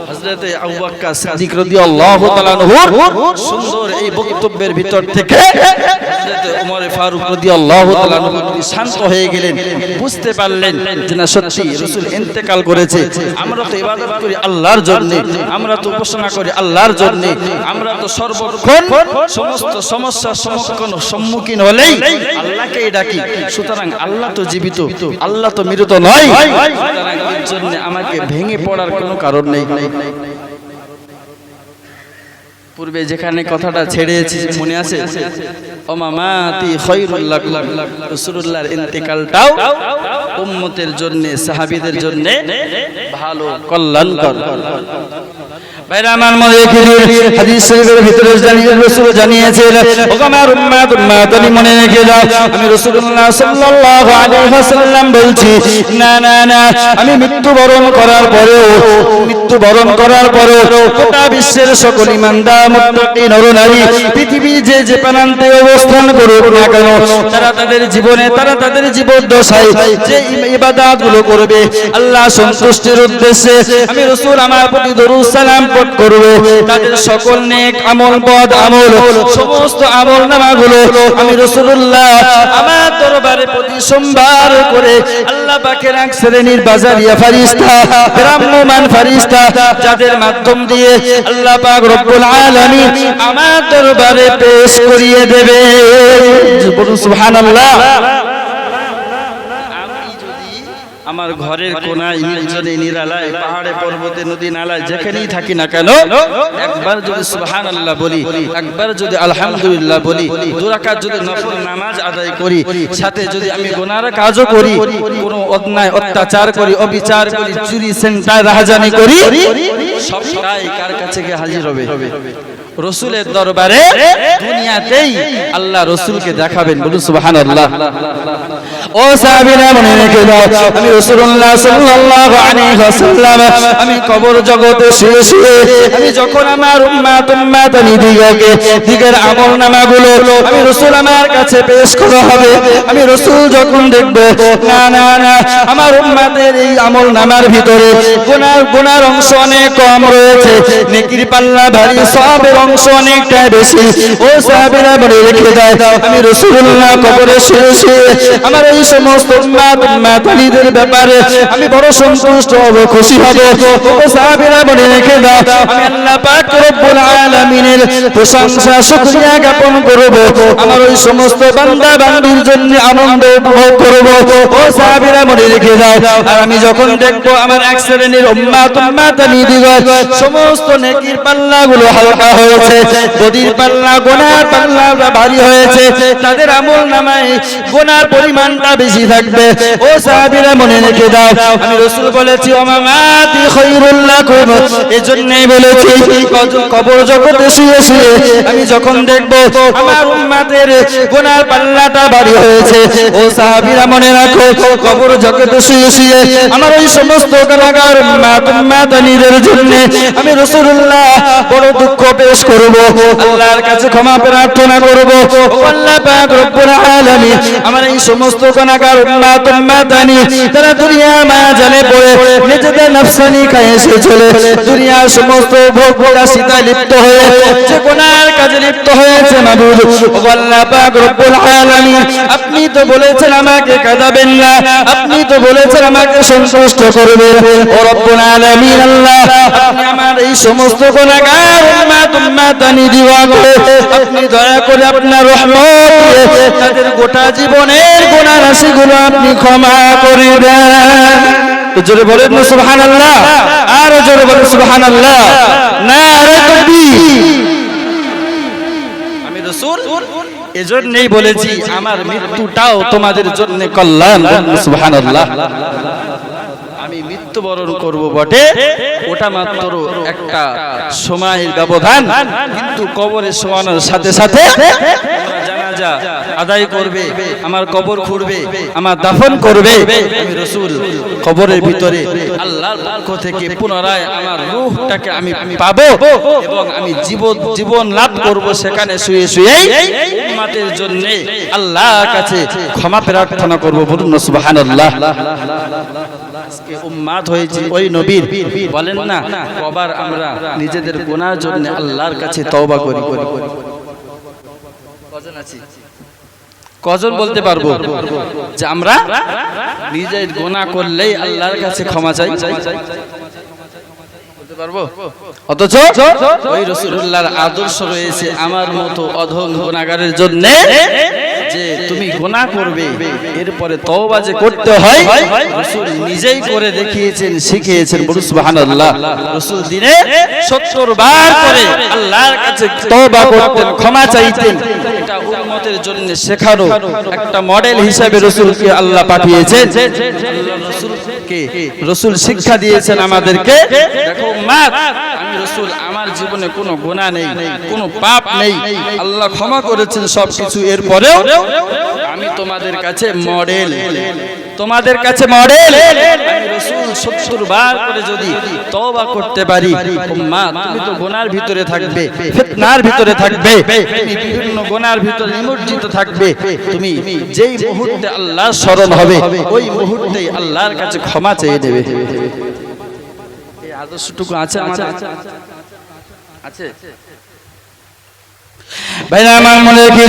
হযরতে আবু বকর সিদ্দিক রাদিয়াল্লাহু তাআলা আনহু সুন্দর এই বক্তব্যের ভিতর থেকে হযরতে ওমর ফারুক রাদিয়াল্লাহু তাআলা আনহু শান্ত হয়ে গেলেন, বুঝতে পারলেন যে না, সত্যি রাসূল ইন্তেকাল করেছে। আমরা তো ইবাদত করি আল্লাহর জন্য, আমরা তো উপাসনা করি আল্লাহর জন্য, আমরা তো সর্বক্ষণ সমস্ত সমস্যার সম্মুখীন হলেই আল্লাহকেই ডাকি। সুতরাং আল্লাহ তো জীবিত, আল্লাহ তো মৃত নয়। সুতরাং এর জন্য আমাকে ভেঙে পড়ার কোনো কারণ নেই। পূর্বে যেখানে কথাটা ছেড়েছি মনে আছে, ও মামাতি খায়রুল লাকুম, রাসূলুল্লাহর ইন্তেকালটাও উম্মতের জন্য, সাহাবীদের জন্য ভালো, কল্যাণকর। ভাইরা আমার মনে রেখে হাদিস শরীফের ভিতরে রাসূল জানিয়েছেন, ও আমার উম্মত মনে রেখে দাও, আমি রাসূলুল্লাহ সাল্লাল্লাহু আলাইহি ওয়াসাল্লাম বলছি, না না না, আমি মৃত্যুবরণ করার পরেও গোটা বিশ্বের সকল ঈমানদার মুত্তাকি নরনারী পৃথিবী যে প্রান্তে অবস্থান করুক না কেন, তারা তাদের জীবনে, তারা তাদের জীবদ্দশায় যে ইবাদতগুলো করবে আল্লাহ সন্তুষ্টির উদ্দেশ্যে, আমি রাসূল আমার প্রতি দরুদ সালাম করবে, তাদের সকল নেক আমল, বদ আমল, সমস্ত আমল নামাগুলো আমি রাসূলুল্লাহ আমার দরবারে প্রতি সোমবার করে আল্লাহ পাকের এক শ্রেণীর বাজারিয়া ফেরেশতা, রাহমান ফেরেশতা, যাদের মাধ্যম দিয়ে আল্লাহ পাক রব্বুল আলামিন আমার দরবারে পেশ করিয়ে দেবে। বলুন সুবহানাল্লাহ। আমার ঘরের কোনায়, নির্জনে, নিরালায়, পাহাড়ে, পর্বতে, নদী নালায় যেখানেই থাকি না কেন, একবার যদি সুবহানাল্লাহ বলি, একবার যদি আলহামদুলিল্লাহ বলি, দু রাকাত যদি নফল নামাজ আদায় করি, সাথে যদি আমি গুনার কাজও করি, কোনো অন্যায় অত্যাচার করি, অবিচার করি, চুরি ছিনতাই রাহাজানি করি, সবটাই কার কাছে গিয়ে হাজির হবে? রাসূলের দরবারে। দুনিয়াতেই আল্লাহ রাসূলকে দেখাবেন। বলুন সুবহানাল্লাহ। ও সাহাবীরা মনে রেখে দাও, আমি রাসূলুল্লাহ সাল্লাল্লাহু আলাইহি ওয়াসাল্লাম আমি কবর জগতে শুয়ে আমি যখন আমার উম্মতানি দিগের আমলনামাগুলো আমি রাসূল আমার কাছে পেশ করা হবে, আমি রাসূল যখন দেখব না না না, আমার উম্মতের এই আমলনামার ভিতরে গুনার অংশ অনেক কম রয়েছে, নেকির পাল্লা ভারী, সওয়াবের অংশ অনেকটা বেশি। ও সাহাবীরা মনে রেখে দাও, আমি রাসূলুল্লাহ কবরে শুয়ে আমার এই সমস্ত উম্মতানিদের ব্যাপারে আমি বড় সন্তুষ্ট হব, খুশি হব। ও সাহাবীরা মনে রেখে দাও, আমি আল্লাহ পাক রব্বুল আলামিনের প্রশংসা শুকরিয়া জ্ঞাপন করব, আমার ওই সমস্ত বান্দা বান্দীর জন্য আনন্দ উপভোগ করব। ও সাহাবীরা মনে রেখে দাও, আর আমি যখন দেখব আমার এক শ্রেণীর উম্মতানিদিগণ সমস্ত নেকির পাল্লাগুলো হালকা হয়েছে, বদির পাল্লা, গুনার পাল্লা ভারী হয়েছে, তাদের আমলনামায় গুনার পরিমাণটা বেশি থাকবে। ও সাহাবীরা মনে রেখে দাও, আমি রাসূল বলেছি ওমামাতি খায়রুল লাকুম, এজন্যই বলেছি কবর জগতে শুয়ে আমি যখন দেখব আমার উম্মতের গুনার পাল্লাটা ভারী হয়েছে, ও সাহাবীরা মনে রাখো, কবর জগতে শুয়ে আমার ওই সমস্ত গুনাহগার উম্মতানিদের জন্য আমি রাসূলুল্লাহ বড় দুঃখ পেশ করব, আল্লাহর কাছে ক্ষমা প্রার্থনা করব। আল্লাহ পাক রব্বুল আলামিন আমার এই সমস্ত গুনাহগার উম্মাতানি তারা দুনিয়া মায়া জালে পড়ে নিজেদের নফসানি খায়ে চলে দুনিয়ার সমস্ত ভোগ বিলাসিতায় লিপ্ত হয়ে যে গুনাহের কাজে লিপ্ত হয়েছে মাবুদ ও আল্লাহ পাক রব্বুল আলামিন আপনি তো বলেছেন আমাকে কাঁদাবেন না আপনি তো বলেছেন আমাকে সন্তুষ্ট করবেন ও রব্বুল আলামিন আল্লাহ আপনি আমার এই সমস্ত গুনাহগার উম্মাতানি দিওয়া করে আপনি দয়া করে আপনার রহমত দিয়ে তাদের গোটা জীবনের গুনাহ রাশিগুলো আপনি ক্ষমা করে দেন তো জোরে বলেন না সুবহানাল্লাহ আর জোরে বলেন সুবহানাল্লাহ নারে তাকবীর আমি রাসূল এজন্যই বলেছি আমার মৃত্যুটাও তোমাদের জন্য কল্যাণ সুবহানাল্লাহ আমি মৃত্যুবরণ করব বটে ওটা মাত্র একটা সময়ের ব্যবধান কিন্তু কবরে শোয়ানোর সাথে সাথে জানাজা আদায় করবে আমার কবর খুঁড়বে আমার দাফন করবে আমি রাসূল কবরের ভিতরে আল্লাহর পক্ষ থেকে পুনরায় আমার রূহটাকে আমি পাবো এবং আমি জীবন লাভ করব সেখানে শুয়ে শুয়েই উম্মতের জন্য আল্লাহর কাছে ক্ষমা প্রার্থনা করব বলুন সুবহানাল্লাহ আজকে উম্মত হয়েছে ওই নবীর বলেন না কবার আমরা নিজেদের গুনাহের জন্য আল্লাহর কাছে তওবা করি কজন আছি কজন বলতে পারবো যে আমরা নিজের গুনাহ করলেই আল্লাহর কাছে ক্ষমা চাই বলতে পারবো অথচ ওই রাসূলুল্লাহর আদর্শ রয়েছে আমার মতো অধম গুনাহগারের জন্য যে তুমি গুনাহ করবে এরপরে তওবা যে করতে হয় রাসূল নিজেই করে দেখিয়েছেন শিখিয়েছেন বলুন সুবহানাল্লাহ রাসূল দিনে 70 বার করে আল্লাহর কাছে তওবা করতেন ক্ষমা চাইতেন এটা উম্মতের জন্য শেখানো একটা মডেল হিসেবে রাসূলকে আল্লাহ পাঠিয়েছেন আল্লাহ রাসূলকে রাসূল শিক্ষা দিয়েছেন আমাদেরকে দেখো উম্মত আমি রাসূল আমার জীবনে কোনো গুনাহ নেই কোনো পাপ নেই আল্লাহ ক্ষমা করেছেন সবকিছু এরপরেও আমি তোমাদের কাছে মডেল আমি রাসূল 70 বার করে যদি তওবা করতে পারি উম্মত তুমি তো গুনার ভিতরে থাকবে ফিতনার ভিতরে থাকবে তুমি বিভিন্ন গুনার ভিতরে নিমজ্জিত থাকবে তুমি যেই মুহূর্তে আল্লাহর স্মরণ হবে ওই মুহূর্তেই আল্লাহর কাছে ক্ষমা চেয়ে নেবে এই আদর্শটুকু আছে আমাদের আছে ভাইরা আমার মনে রেখে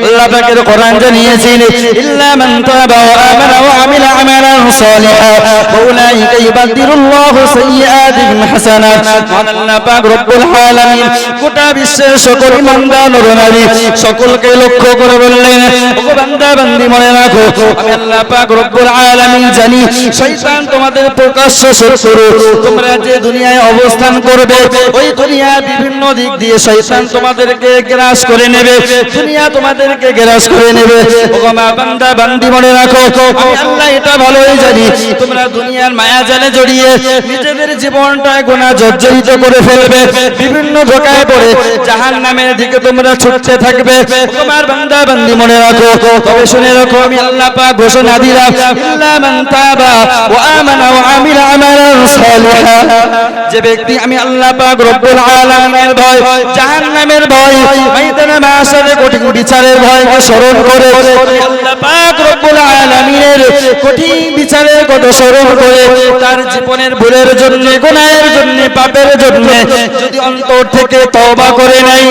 আল্লাহ পাকের কোরআন জানিয়েছেন ইল্লা মান তাবা ওয়া আমানা ওয়া আমিলা আমালান সালিহা ফাউলাইকা ইউবাদদিলুল্লাহু সাইয়্যাতিহিম হাসানাত আল্লাহ পাক রব্বুল আলামিন গোটা বিশ্বের সকল বান্দা নরনারী সকলকে লক্ষ্য করে বললেন ওগো বান্দা বান্দি মনে রাখো আমি আল্লাহ পাক রব্বুল আলামিন জানি শয়তান তোমাদের প্রকাশ্য শত্রু তোমরা যে দুনিয়ায় অবস্থান করবে ওই দুনিয়ার বিভিন্ন দিক দিয়ে শয়তান তোমাদেরকে গ্রাস করে নেবে দুনিয়া তোমাদেরকে গ্রাস করে নেবে ওগো মা বান্দা বান্দি মনে রাখো আমি আল্লাহ এটা ভালোই জানি তোমরা দুনিয়ার মায়া জালে জড়িয়ে নিজেদের জীবনটা গুনাহ জর্জরিত করে ফেলবে বিভিন্ন ধোঁকায় পড়ে জাহান্নামের দিকে তোমরা ছুটতে থাকবে ওগো মা বান্দা বান্দি মনে রাখো তবে শুনে রাখো আমি আল্লাহ পাক ঘোষণা দিলাম ইল্লা মান তাবা ওয়া আমানা ওয়া আমিলা আমালান সালিহা যে ব্যক্তি আমি আল্লাহ পাক রব্বুল আলামিনের ভয় জাহান্নামের ভয় ময়দানে মাশারে কঠিন বিচারের ভয়কে স্মরণ করে আল্লাহ পাক রব্বুল আলামিনের কঠিন বিচারের কথা স্মরণ করে তার জীবনের ভুলের জন্য গুনাহের জন্য পাপের জন্য যদি অন্তর থেকে তওবা করে নাই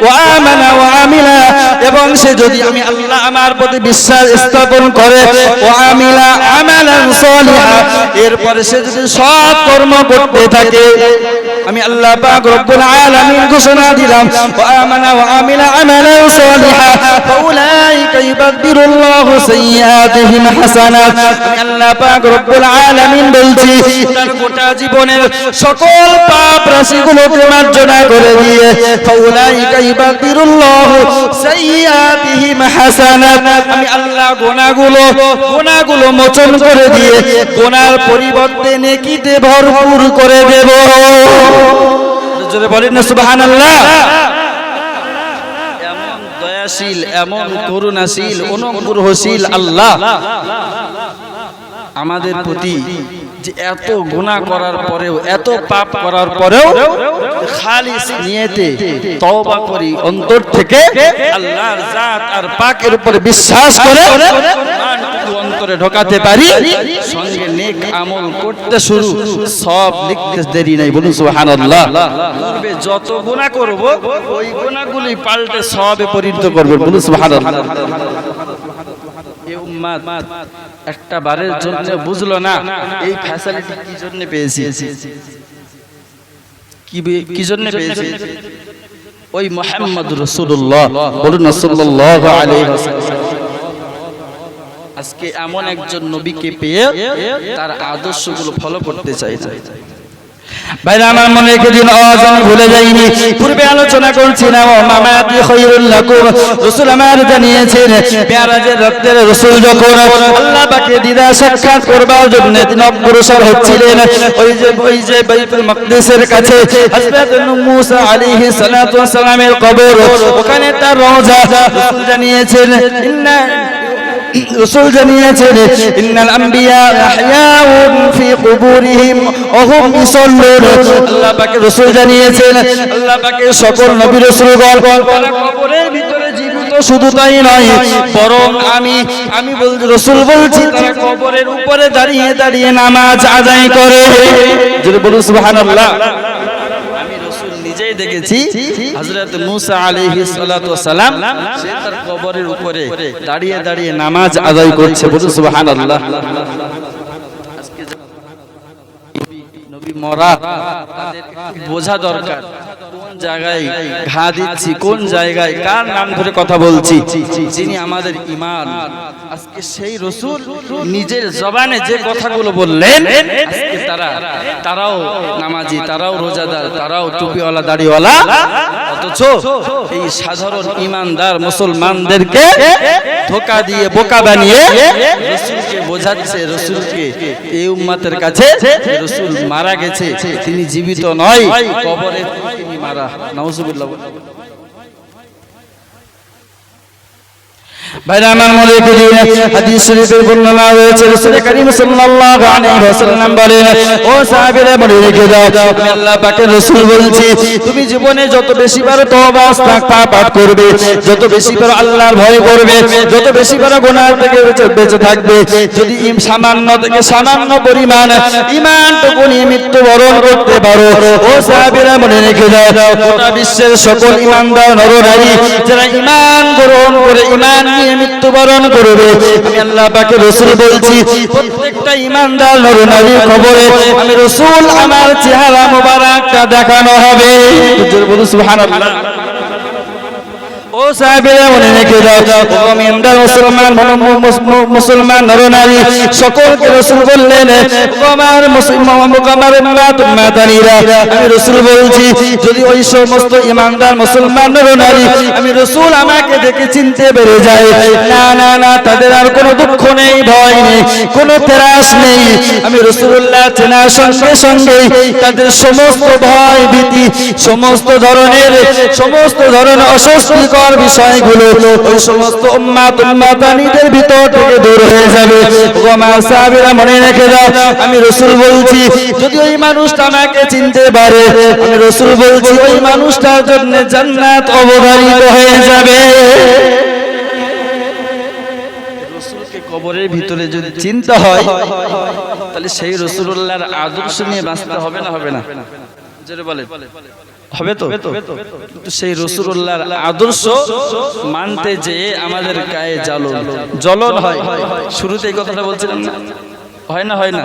ওয়া আমানা ওয়া আমিলা এবং সে যদি আমি আল্লাহ আমার প্রতি বিশ্বাস স্থাপন করে ওয়া আমিলা আমালান সালিহা এরপরে সে যদি সৎ কর্ম করতে থাকে আমি আল্লাহ পাক রব্বুল আলামিন ঘোষণা দিলাম ওয়া আমানা ওয়া আমিলা আমালান সালিহা ফাউলাইকা ইউবাদদিলুল্লাহু সাইয়্যাতিহিম হাসানাত আমি আল্লাহ পাক রব্বুল আলামিন বলছি তার গোটা জীবনের সকল পাপ রাশিগুলোকে মার্জনা করে দিয়ে ফাউলাইকা ইউবাদদিলুল্লাহু সাইয়্যাতিহিম হাসানাত আমি আল্লাহ গুনাহগুলো মোচন করে দিয়ে গুনার পরিবর্তে নেকিতে ভরপুর করে দেব জোরে বলেন না সুবহানাল্লাহ এমন দয়াশীল এমন করুণাশীল অনুগ্রহশীল আল্লাহ আমাদের প্রতি যে এত গুনাহ করার পরেও এত পাপ করার পরেও খালিস নিয়তে তওবা করি অন্তর থেকে আল্লাহর জাত আর পাকের উপরে বিশ্বাস করে ঈমান ভিতরে ঢোকাতে পারি, সঙ্গে নেক আমল করতে শুরু, সব লিখতে দেরি নাই। বলুন সুবহানাল্লাহ। পূর্বে যত গুনাহ করব ওই গুনাহগুলি পাল্টে সওয়াবে পরিণত করব। বলুন সুবহানাল্লাহ। এই উম্মত একটা বারের জন্য বুঝলো না এই ফ্যাসিলিটি কি জন্য পেয়েছি, কি জন্য পেয়েছি? ওই মুহাম্মদ রাসূলুল্লাহ, বলুন সাল্লাল্লাহু আলাইহি ওয়াসাল্লাম। আজকে এমন একজন নবীকে পেয়ে তার আদর্শগুলো ফলো করতে চাই না। ভাইরা আমার মনে রেখে দিন, আওয়াজ আমি ভুলে যাইনি। পূর্বে আলোচনা করছিলাম ও মামাতি খায়রুল লাকুম, রাসূল আমার জানিয়েছেন পেয়ারাজের রক্তের রাসূল যখন আল্লাহ পাকে দিদা সাক্ষাৎ করবার জন্য তিনি অগ্রসর হচ্ছিলেন, ওই যে বাইতুল মাকদিসের কাছে হযরত মুসা আলাইহিস সালাতু ওয়াস সালামের কবর, ওখানে তার রওজা। রাসূল জানিয়েছেন ইন্নাল আম্বিয়া আহয়াউন ফি কুবুরিহিম ওয়া হুম ইসাল্লুন। আল্লাহ পাক রাসূল জানিয়েছেন আল্লাহ পাকের সকল নবী রাসূলগণ কবরের ভিতরে জীবিত, শুধু তাই নয় বরং আমি বলছি, রাসূল বলছি তারা কবরের উপরে দাঁড়িয়ে দাঁড়িয়ে নামাজ আদায় করে। যদি বলুন সুবহানাল্লাহ। নিজেই দেখেছি হযরত মুসা আলাইহিস সালাতু ওয়াস সালাম সে তার কবরের উপরে দাঁড়িয়ে দাঁড়িয়ে নামাজ আদায় করছে। বলুন সুবহানাল্লাহ। আজকে নবী মরা, তাদের বোঝা দরকার কোন জায়গায় ঘা দিচ্ছি, কোন জায়গায় কার নাম ধরে কথা বলছি। যিনি আমাদের ঈমান, আজকে সেই রাসূল নিজের জবানে যে কথাগুলো বললেন, আজকে তারাও নামাজি, তারাও রোজাদার, তারাও টুপিওয়ালা দাড়িওয়ালা, অথচ এই সাধারণ ঈমানদার মুসলমানদেরকে ধোঁকা দিয়ে বোকা বানিয়ে রাসূলকে বোঝাচ্ছে, রাসূলকে এই উম্মতের কাছে রাসূল মারা গেছে, তিনি জীবিত নয়, কবরে তিনি মারা। নাউজুবিল্লাহ। ভাইরা আমার মনে রেখে দিন, হাদিস শরীফের বর্ণনা রয়েছে রাসূল করিম সাল্লাল্লাহু আলাইহি ওয়াসাল্লাম বলেন, ও সাহাবীরা মনে রেখে দাও, আমি আল্লাহ পাকের রাসূল বলছি, তুমি জীবনে যত বেশি বার তওবা ইস্তিগফার পাঠ করবে, যত বেশি বার আল্লাহর ভয় করবে, যত বেশি বার গুনাহ থেকে বেঁচে থাকবে, যদি সামান্য থেকে সামান্য পরিমাণ ঈমানটুকু নিয়ে মৃত্যুবরণ করতে পারো, ও সাহাবীরা মনে রেখে দাও, গোটা বিশ্বের সকল ঈমানদার নরনারী যারা ঈমান গ্রহণ করে ঈমান নিয়ে মৃত্যুবরণ করবে, আমি আল্লাহ পাকের রাসূল বলছি প্রত্যেকটা ঈমানদার নরনারীর কবরে আমি রাসূল আমার চেহারা মোবারকটা দেখানো হবে। বলুন সুবহানাল্লাহ। ও সাহাবীরা মনে রেখে দাও, মুমিনদার মুসলমান নরনারী সকলকে রাসূল বললেন, আমার উম্মাতানিরা, আমি রাসূল বলছি যদি ওই সমস্ত ঈমানদার মুসলমান নরনারী আমি রাসূল আমাকে দেখে চিনতে পেরে যায়, না না না, তাদের আর কোনো দুঃখ নেই, ভয় নেই, কোনো ত্রাস নেই। আমি রাসূলুল্লাহ চেনার সঙ্গে সঙ্গে তাদের সমস্ত ভয় ভীতি, সমস্ত ধরনের অস্বস্তিকর বিষয়গুলো ওই সমস্ত উম্মাতানিদের ভিতর থেকে দূর হয়ে যাবে। ও আমার সাহাবীরা মনে রেখে দাও, আমি রাসূল বলছি যদি ওই মানুষটা আমাকে চিনতে পারে, আমি রাসূল বলছি ওই মানুষটার জন্য জান্নাত অবধারিত হয়ে যাবে। রাসূলকে কবরের ভিতরে যদি চিনতে হয়, তাহলে সেই রাসূলুল্লাহর আদর্শ নিয়ে বাঁচতে হবে না, হবে না? জোরে বলেন, হবে তো? কিন্তু সেই রাসূলুল্লাহর আদর্শ মানতে যে আমাদের গায়ে জ্বলন হয়। শুরুতে এই কথাটা বলছিলাম না, হয় না? হয় না?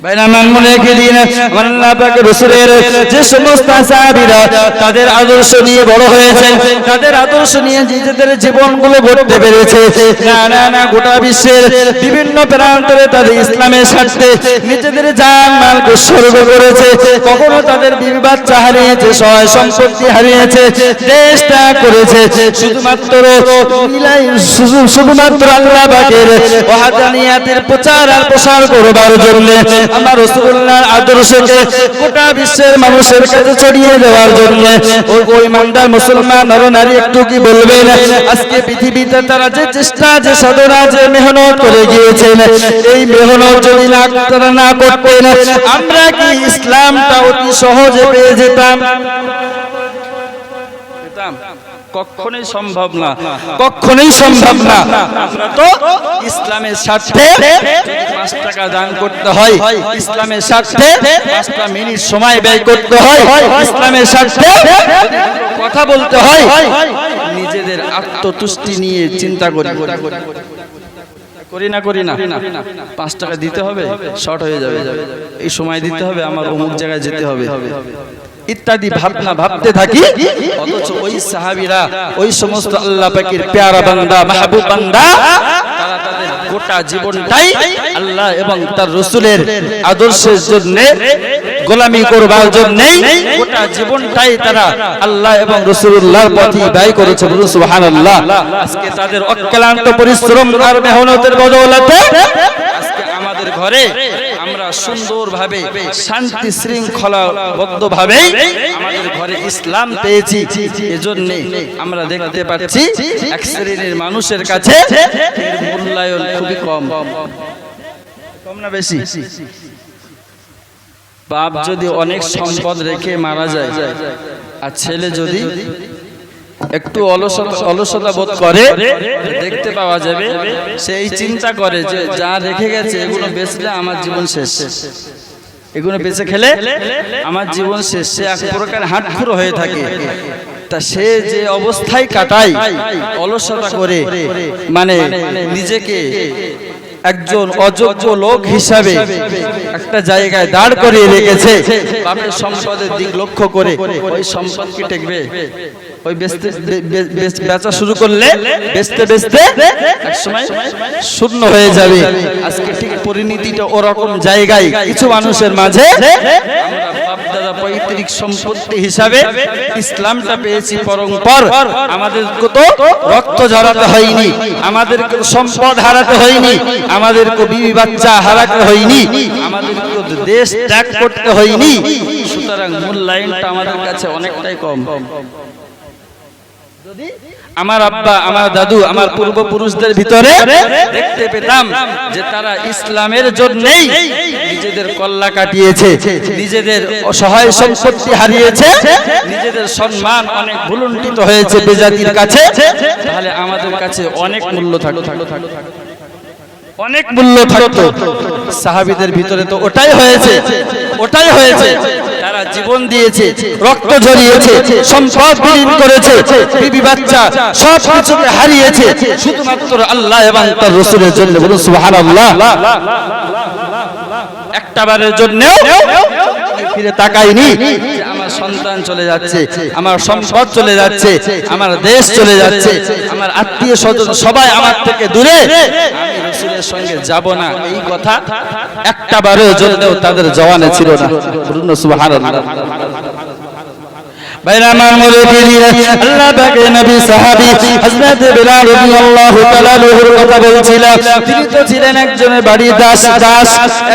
বাইনা মান মনে রেখে দিন, আল্লাহ পাকের রাসূলের যে সমস্ত সাহাবীরা তাদের আদর্শ নিয়ে বড় হয়েছেন, তাদের আদর্শ নিয়ে নিজেদের জীবনগুলো গড়তে পেরেছে, না না না, গোটা বিশ্বের বিভিন্ন প্রান্তরে তাদের ইসলামের স্বার্থে নিজেদের জান মালকে উৎসর্গ করেছে, কখনো তাদের বিবি বাচ্চা হারিয়েছে, সহায় সম্পত্তি হারিয়েছে, দেশ ত্যাগ করেছে, শুধুমাত্র আল্লাহ পাকের ওয়াহদানিয়াতের প্রচার আর প্রসার করবার জন্য, আমার রাসূলুল্লাহর আদর্শকে গোটা বিশ্বের মানুষের কাছে ছড়িয়ে দেওয়ার জন্য ওই ইমানদার মুসলমান নরনারী একটু কি বলবেন? আজকে পৃথিবীতে তারা যে চেষ্টা, যে সাধনা, যে মেহনত করে গিয়েছেন, এই মেহনত যদি তারা না করতেন, আমরা কি ইসলামটা অতি সহজে পেয়ে যেতাম? কখনোই সম্ভব না, কখনোই সম্ভব না। আমরা তো ইসলামের স্বার্থে 5 টাকা দান করতে হয়, ইসলামের স্বার্থে 5টা মিনিট সময় ব্যয় করতে হয়, ইসলামের স্বার্থে কথা বলতে হয়, নিজেদের আত্মতুষ্টি নিয়ে চিন্তা করি না 5 টাকা দিতে হবে, শর্ট হয়ে যাবে, এই সময় দিতে হবে, আমার অমুক জায়গায় যেতে হবে ইত্যাদি ভাবনা ভাবতে থাকি। অথচ ওই সাহাবীরা, ওই সমস্ত আল্লাহ পাকের প্যারা বান্দা, মাহবুব বান্দা, তারা তাদের গোটা জীবনটাই আল্লাহ এবং তার রাসূলের আদর্শের জন্য, গোলামি করবার জন্য গোটা জীবনটাই তারা আল্লাহ এবং রাসূলুল্লাহর পথে ব্যয় করেছে। সুবহানাল্লাহ। আজকে তাদের অক্লান্ত পরিশ্রম আর মেহনতের বদৌলতে আজকে আমাদের ঘরে আমরা সুন্দরভাবে শান্তি শৃঙ্খলাবদ্ধভাবে আমাদের ঘরে ইসলাম পেয়েছি। এজন্য আমরা দেখতে পাচ্ছি এক শ্রেণীর মানুষের কাছে মূল্যায়ন খুবই কম না বেশি? বাপ যদি অনেক সম্পদ রেখে মারা যায় আর ছেলে যদি একটু অলসতা বোধ করে, দেখতে পাওয়া যাবে সেই চিন্তা করে যে যা রেখে গেছে এগুলো বেচলে আমার জীবন শেষ, এগুলো বেঁচে খেলে আমার জীবন শেষ। সে এক প্রকার হাঁটখুরো হয়ে থাকে। তা সে যে অবস্থায় কাটায় অলসতা করে, মানে নিজেকে একজন অযোগ্য লোক হিসাবে একটা জায়গায় দাঁড় করিয়ে রেখেছে, বাপের সম্পদের দিক লক্ষ্য করে ওই সম্পদ কি টেকবে? ওই বেচা শুরু করলে বেচতে বেচতে একসময় শূন্য হয়ে যাবে। আজকে ঠিক পরিণতিটা ওরকম জায়গায় কিছু মানুষের মাঝে। বাপদাদা পৈতৃক সম্পত্তি হিসাবে ইসলামটা পেয়েছি পরম্পর, আমাদেরকে তো রক্ত ঝরাতে হয়নি, আমাদেরকে সম্পদ হারাতে হয়নি, আমাদেরকে বিবি বাচ্চা হারাতে হয়নি, আমাদেরকে দেশ ত্যাগ করতে হয়নি। সুতরাং মূল্যায়নটা আমাদের কাছে অনেকটাই কম। আমার আব্বা, আমার দাদু, আমার পূর্বপুরুষদের ভিতরে দেখতে পেতাম যে তারা ইসলামের জন্যই নিজেদের কল্লা কাটিয়েছে, নিজেদের অসহায় সম্পত্তি হারিয়েছে, নিজেদের সম্মান অনেক ভুলুণ্ঠিত হয়েছে বেজাতির কাছে। তাহলে আমাদের কাছে অনেক মূল্য থাকতো, অনেক মূল্য থাকতো। সাহাবীদের ভিতরে তো ওটাই হয়েছে, ওটাই হয়েছে। তারা জীবন দিয়েছে, রক্ত ঝরিয়েছে, সম্পদ বিলীন করেছে, বিবি বাচ্চা সব কিছুকে হারিয়েছে শুধুমাত্র আল্লাহ এবং তার রাসূলের জন্য। বলুন সুবহানাল্লাহ। একটাবারের জন্য ফিরে তাকায়নি যে আমার সন্তান চলে যাচ্ছে, আমার সম্পদ চলে যাচ্ছে, আমার দেশ চলে যাচ্ছে, আমার আত্মীয় স্বজন সবাই আমার থেকে দূরে, আমি রাসূলের সঙ্গে যাব না, এই কথা একটাবারের জন্য তাদের জওয়ানে ছিল না। বলুন সুবহানাল্লাহ। বাইরে আমার মুরিদিন, আল্লাহ পাকের নবী সাহাবী হযরত বিলাল রাদিয়াল্লাহু তাআলা আনহুর কথা বলছিলাম। তিনি তো ছিলেন একজনের বাড়ির দাস,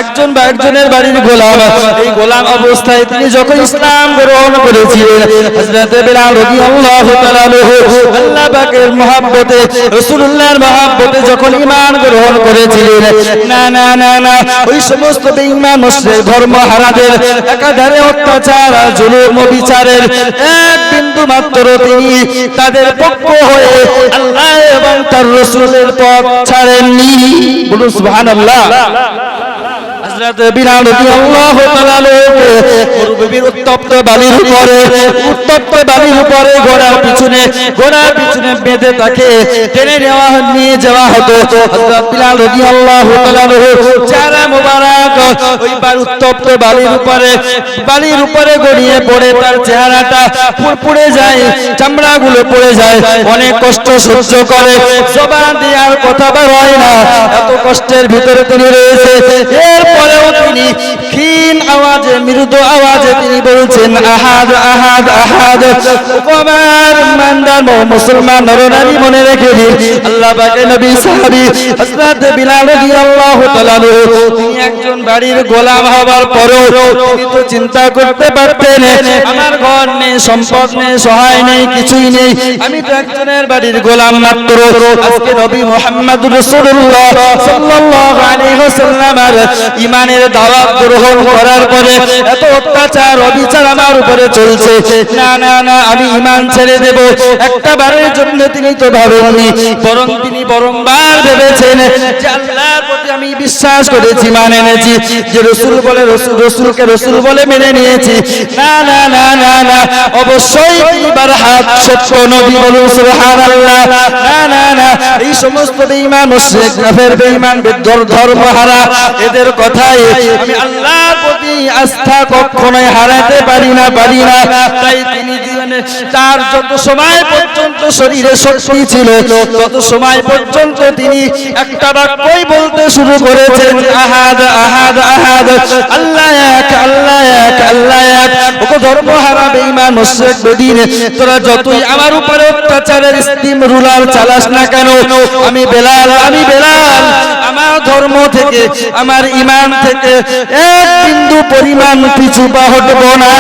একজন বা একজনের বাড়ির গোলাম। এই গোলাম অবস্থায় তিনি যখন ইসলাম গ্রহণ করেছিলেন, হযরত বিলাল রাদিয়াল্লাহু তাআলা আনহু আল্লাহ পাকের মহব্বতে, রাসূলুল্লাহর মহব্বতে যখন ঈমান গ্রহণ করেছিলেন, না না না না, ওই সমস্ত বেঈমান মুশরিক ধর্মহারাদের একাধারে অত্যাচার আর জুলুম ও বিচারের এক বিন্দু মাত্র তিনি তাদের পক্ষ হয়ে আল্লাহ এবং তার রাসূলের পথ ছাড়েননি। বলুন সুবহানাল্লাহ। হযরত বিলাল রাদিয়াল্লাহু তাআলা মরুভূমির উত্তপ্ত বালির উপরে ঘোড়ার পিছনে বেঁধে তাকে টেনে নিয়ে যাওয়া হতো। হযরত বিলাল রাদিয়াল্লাহু তাআলা চেহারা মোবারক ওই উত্তপ্ত বালির উপরে গড়িয়ে পড়ে তার চেহারাটা পুড়ে যায়, চামড়াগুলো পড়ে যায়, অনেক কষ্ট সহ্য করে, জবান দিয়ে আর কথা বের হয় না, এত কষ্টের ভিতরে তিনি রয়েছে। এরপরেও তিনি ক্ষীণ আওয়াজে, মৃদু আওয়াজে তিনি বলছেন, আহাদ আহাদ আহাদ। আমার ইমানদার মুসলমান নরনারী মনে রেখে দিন, আল্লাহ পাকের নবী সাহাবী হযরত বিলাল রাদিয়াল্লাহু তাআলা তিনি একজন বাড়ির গোলাম হবার পরেও তিনি তো চিন্তা করতে পারতেন, আমার ঘর নেই, সম্পদ নেই, সহায় নেই, কিছুই নেই, আমি তো একজনের বাড়ির গোলাম মাত্র। আজকে নবী মুহাম্মদ রাসূলুল্লাহ সাল্লাল্লাহু আলাইহি ওয়াসাল্লাম সাল্লামের ঈমানের দাওয়াত গ্রহণ করার পরে এত অত্যাচার অবিচার আমার উপরে চলছে, না না না আমি ঈমান ছেড়ে দেব একটা বারের জন্য তিনি তো ভাবেননি, বরং তিনি বারংবার ভেবেছেন যে আল্লাহর প্রতি আমি বিশ্বাস করেছি, মানে এনেছি, যে রাসূল বলে রাসূলকে রাসূল বলে মেনে নিয়েছি, না না না না না অবশ্যই তিনি বারহাত সত্য নবী, বলুন সুবহানাল্লাহ। না না না এই সমস্ত বেঈমান মুশরিক কাফের বেঈমান ধর্মহারা এদের কথাই আমি আল্লাহর প্রতি আস্থা কখনোই হারাতে পারি না। তাই তিনি জীবনে তার যত সময় পর্যন্ত শরীরে শক্তি ছিল তত সময় পর্যন্ত তিনি একটা বাক্যই বলতে শুরু করেছেন, আহাদ আহাদ আহাদ, আল্লাহ এক আল্লাহ এক আল্লাহ এক। ওগো ধর্মহারা বেঈমান মুশরিক বেদিন, তোরা যতই আমার উপরে অত্যাচারের স্টিম রুলার চালাস না কেন, আমি বেলাল আমার ধর্ম থেকে আমার ঈমান থেকে এক বিন্দু পরিমাণ পিছু পা হটব না।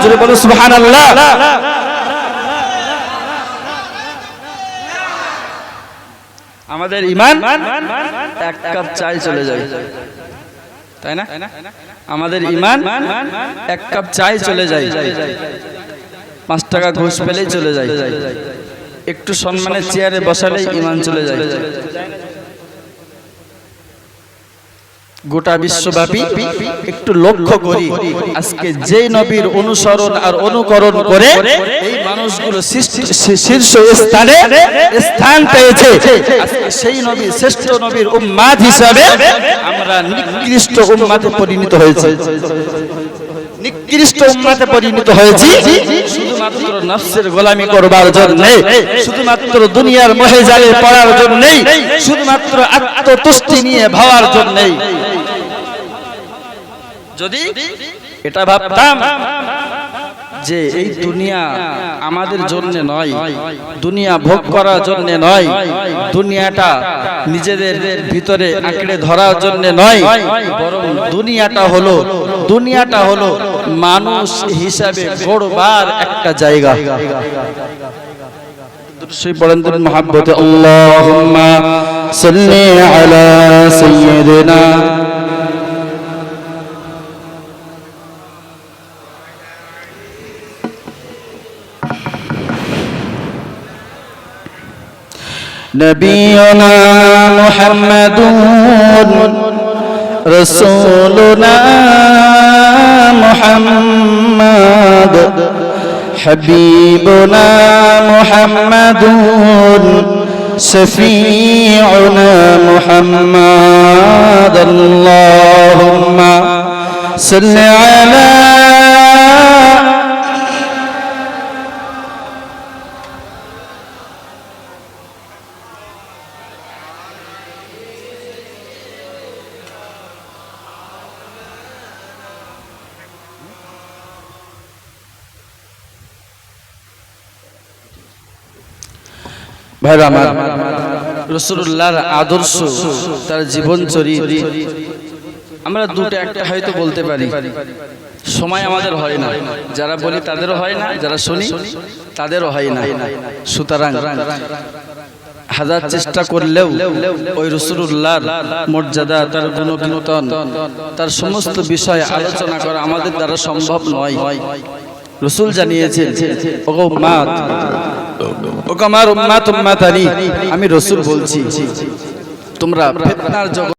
জোরে বলো সুবহানাল্লাহ। আমাদের ঈমান এক কাপ চাই চলে যায়, তাই না? আমাদের ঈমান এক কাপ চাই চলে যায়, 5 টাকা ঘুষ পেলেই চলে যায়, একটু সম্মানের চেয়ারে বসালেই ঈমান চলে যায়। গোটা বিশ্বব্যাপী একটু লক্ষ্য করি, আজকে যে নবীর অনুসরণ আর অনুকরণ করে এই মানুষগুলো শীর্ষ স্থানে স্থান পেয়েছে, আজকে সেই নবী শ্রেষ্ঠ নবীর উম্মাত হিসাবে আমরা নিকৃষ্ট উম্মাতে পরিণত হয়েছে, নিকৃষ্ট উম্মাতে পরিণত হয়েছি শুধুমাত্র নফসের গোলামি করবার জন্য, শুধুমাত্র দুনিয়ার মোহে জালে পড়ার জন্য, শুধুমাত্র আত্মতুষ্টি নিয়ে ভাবার জন্য। যদি এটা ভাবতাম যে এই দুনিয়া আমাদের জন্য নয়, দুনিয়া ভোগ করার জন্য নয়, দুনিয়াটা নিজেদের ভিতরে আঁকড়ে ধরার জন্য নয়, বরং দুনিয়াটা হলো মানুষ হিসাবে গড়বার একটা জায়গা। সেই পড়েন মহব্বতে আল্লাহুম্মা সাল্লি আলা সাইয়্যিদিনা نبينا محمد رسولنا محمد حبيبنا محمد شفيعنا محمد اللهم صل على ভাইরা আমার, রাসূলুল্লাহর আদর্শ, তার জীবন চরিত্র আমরা দুটো একটা হয়তো বলতে পারি, সময় আমাদের হয় না, যারা বলি তাদেরও হয় না, যারা শুনি তাদেরও হয় না। সুতরাং হাজার চেষ্টা করলেও ওই রাসূলুল্লাহর মর্যাদা, তার গুণকীর্তন, তার সমস্ত বিষয় আলোচনা করা আমাদের দ্বারা সম্ভব নয়। রাসূল জানিয়েছেন, ওগো উম্মত, ওগো আমার উম্মত উম্মতানি, আমি রাসূল বলছি, তোমরা ফিতনার জগৎ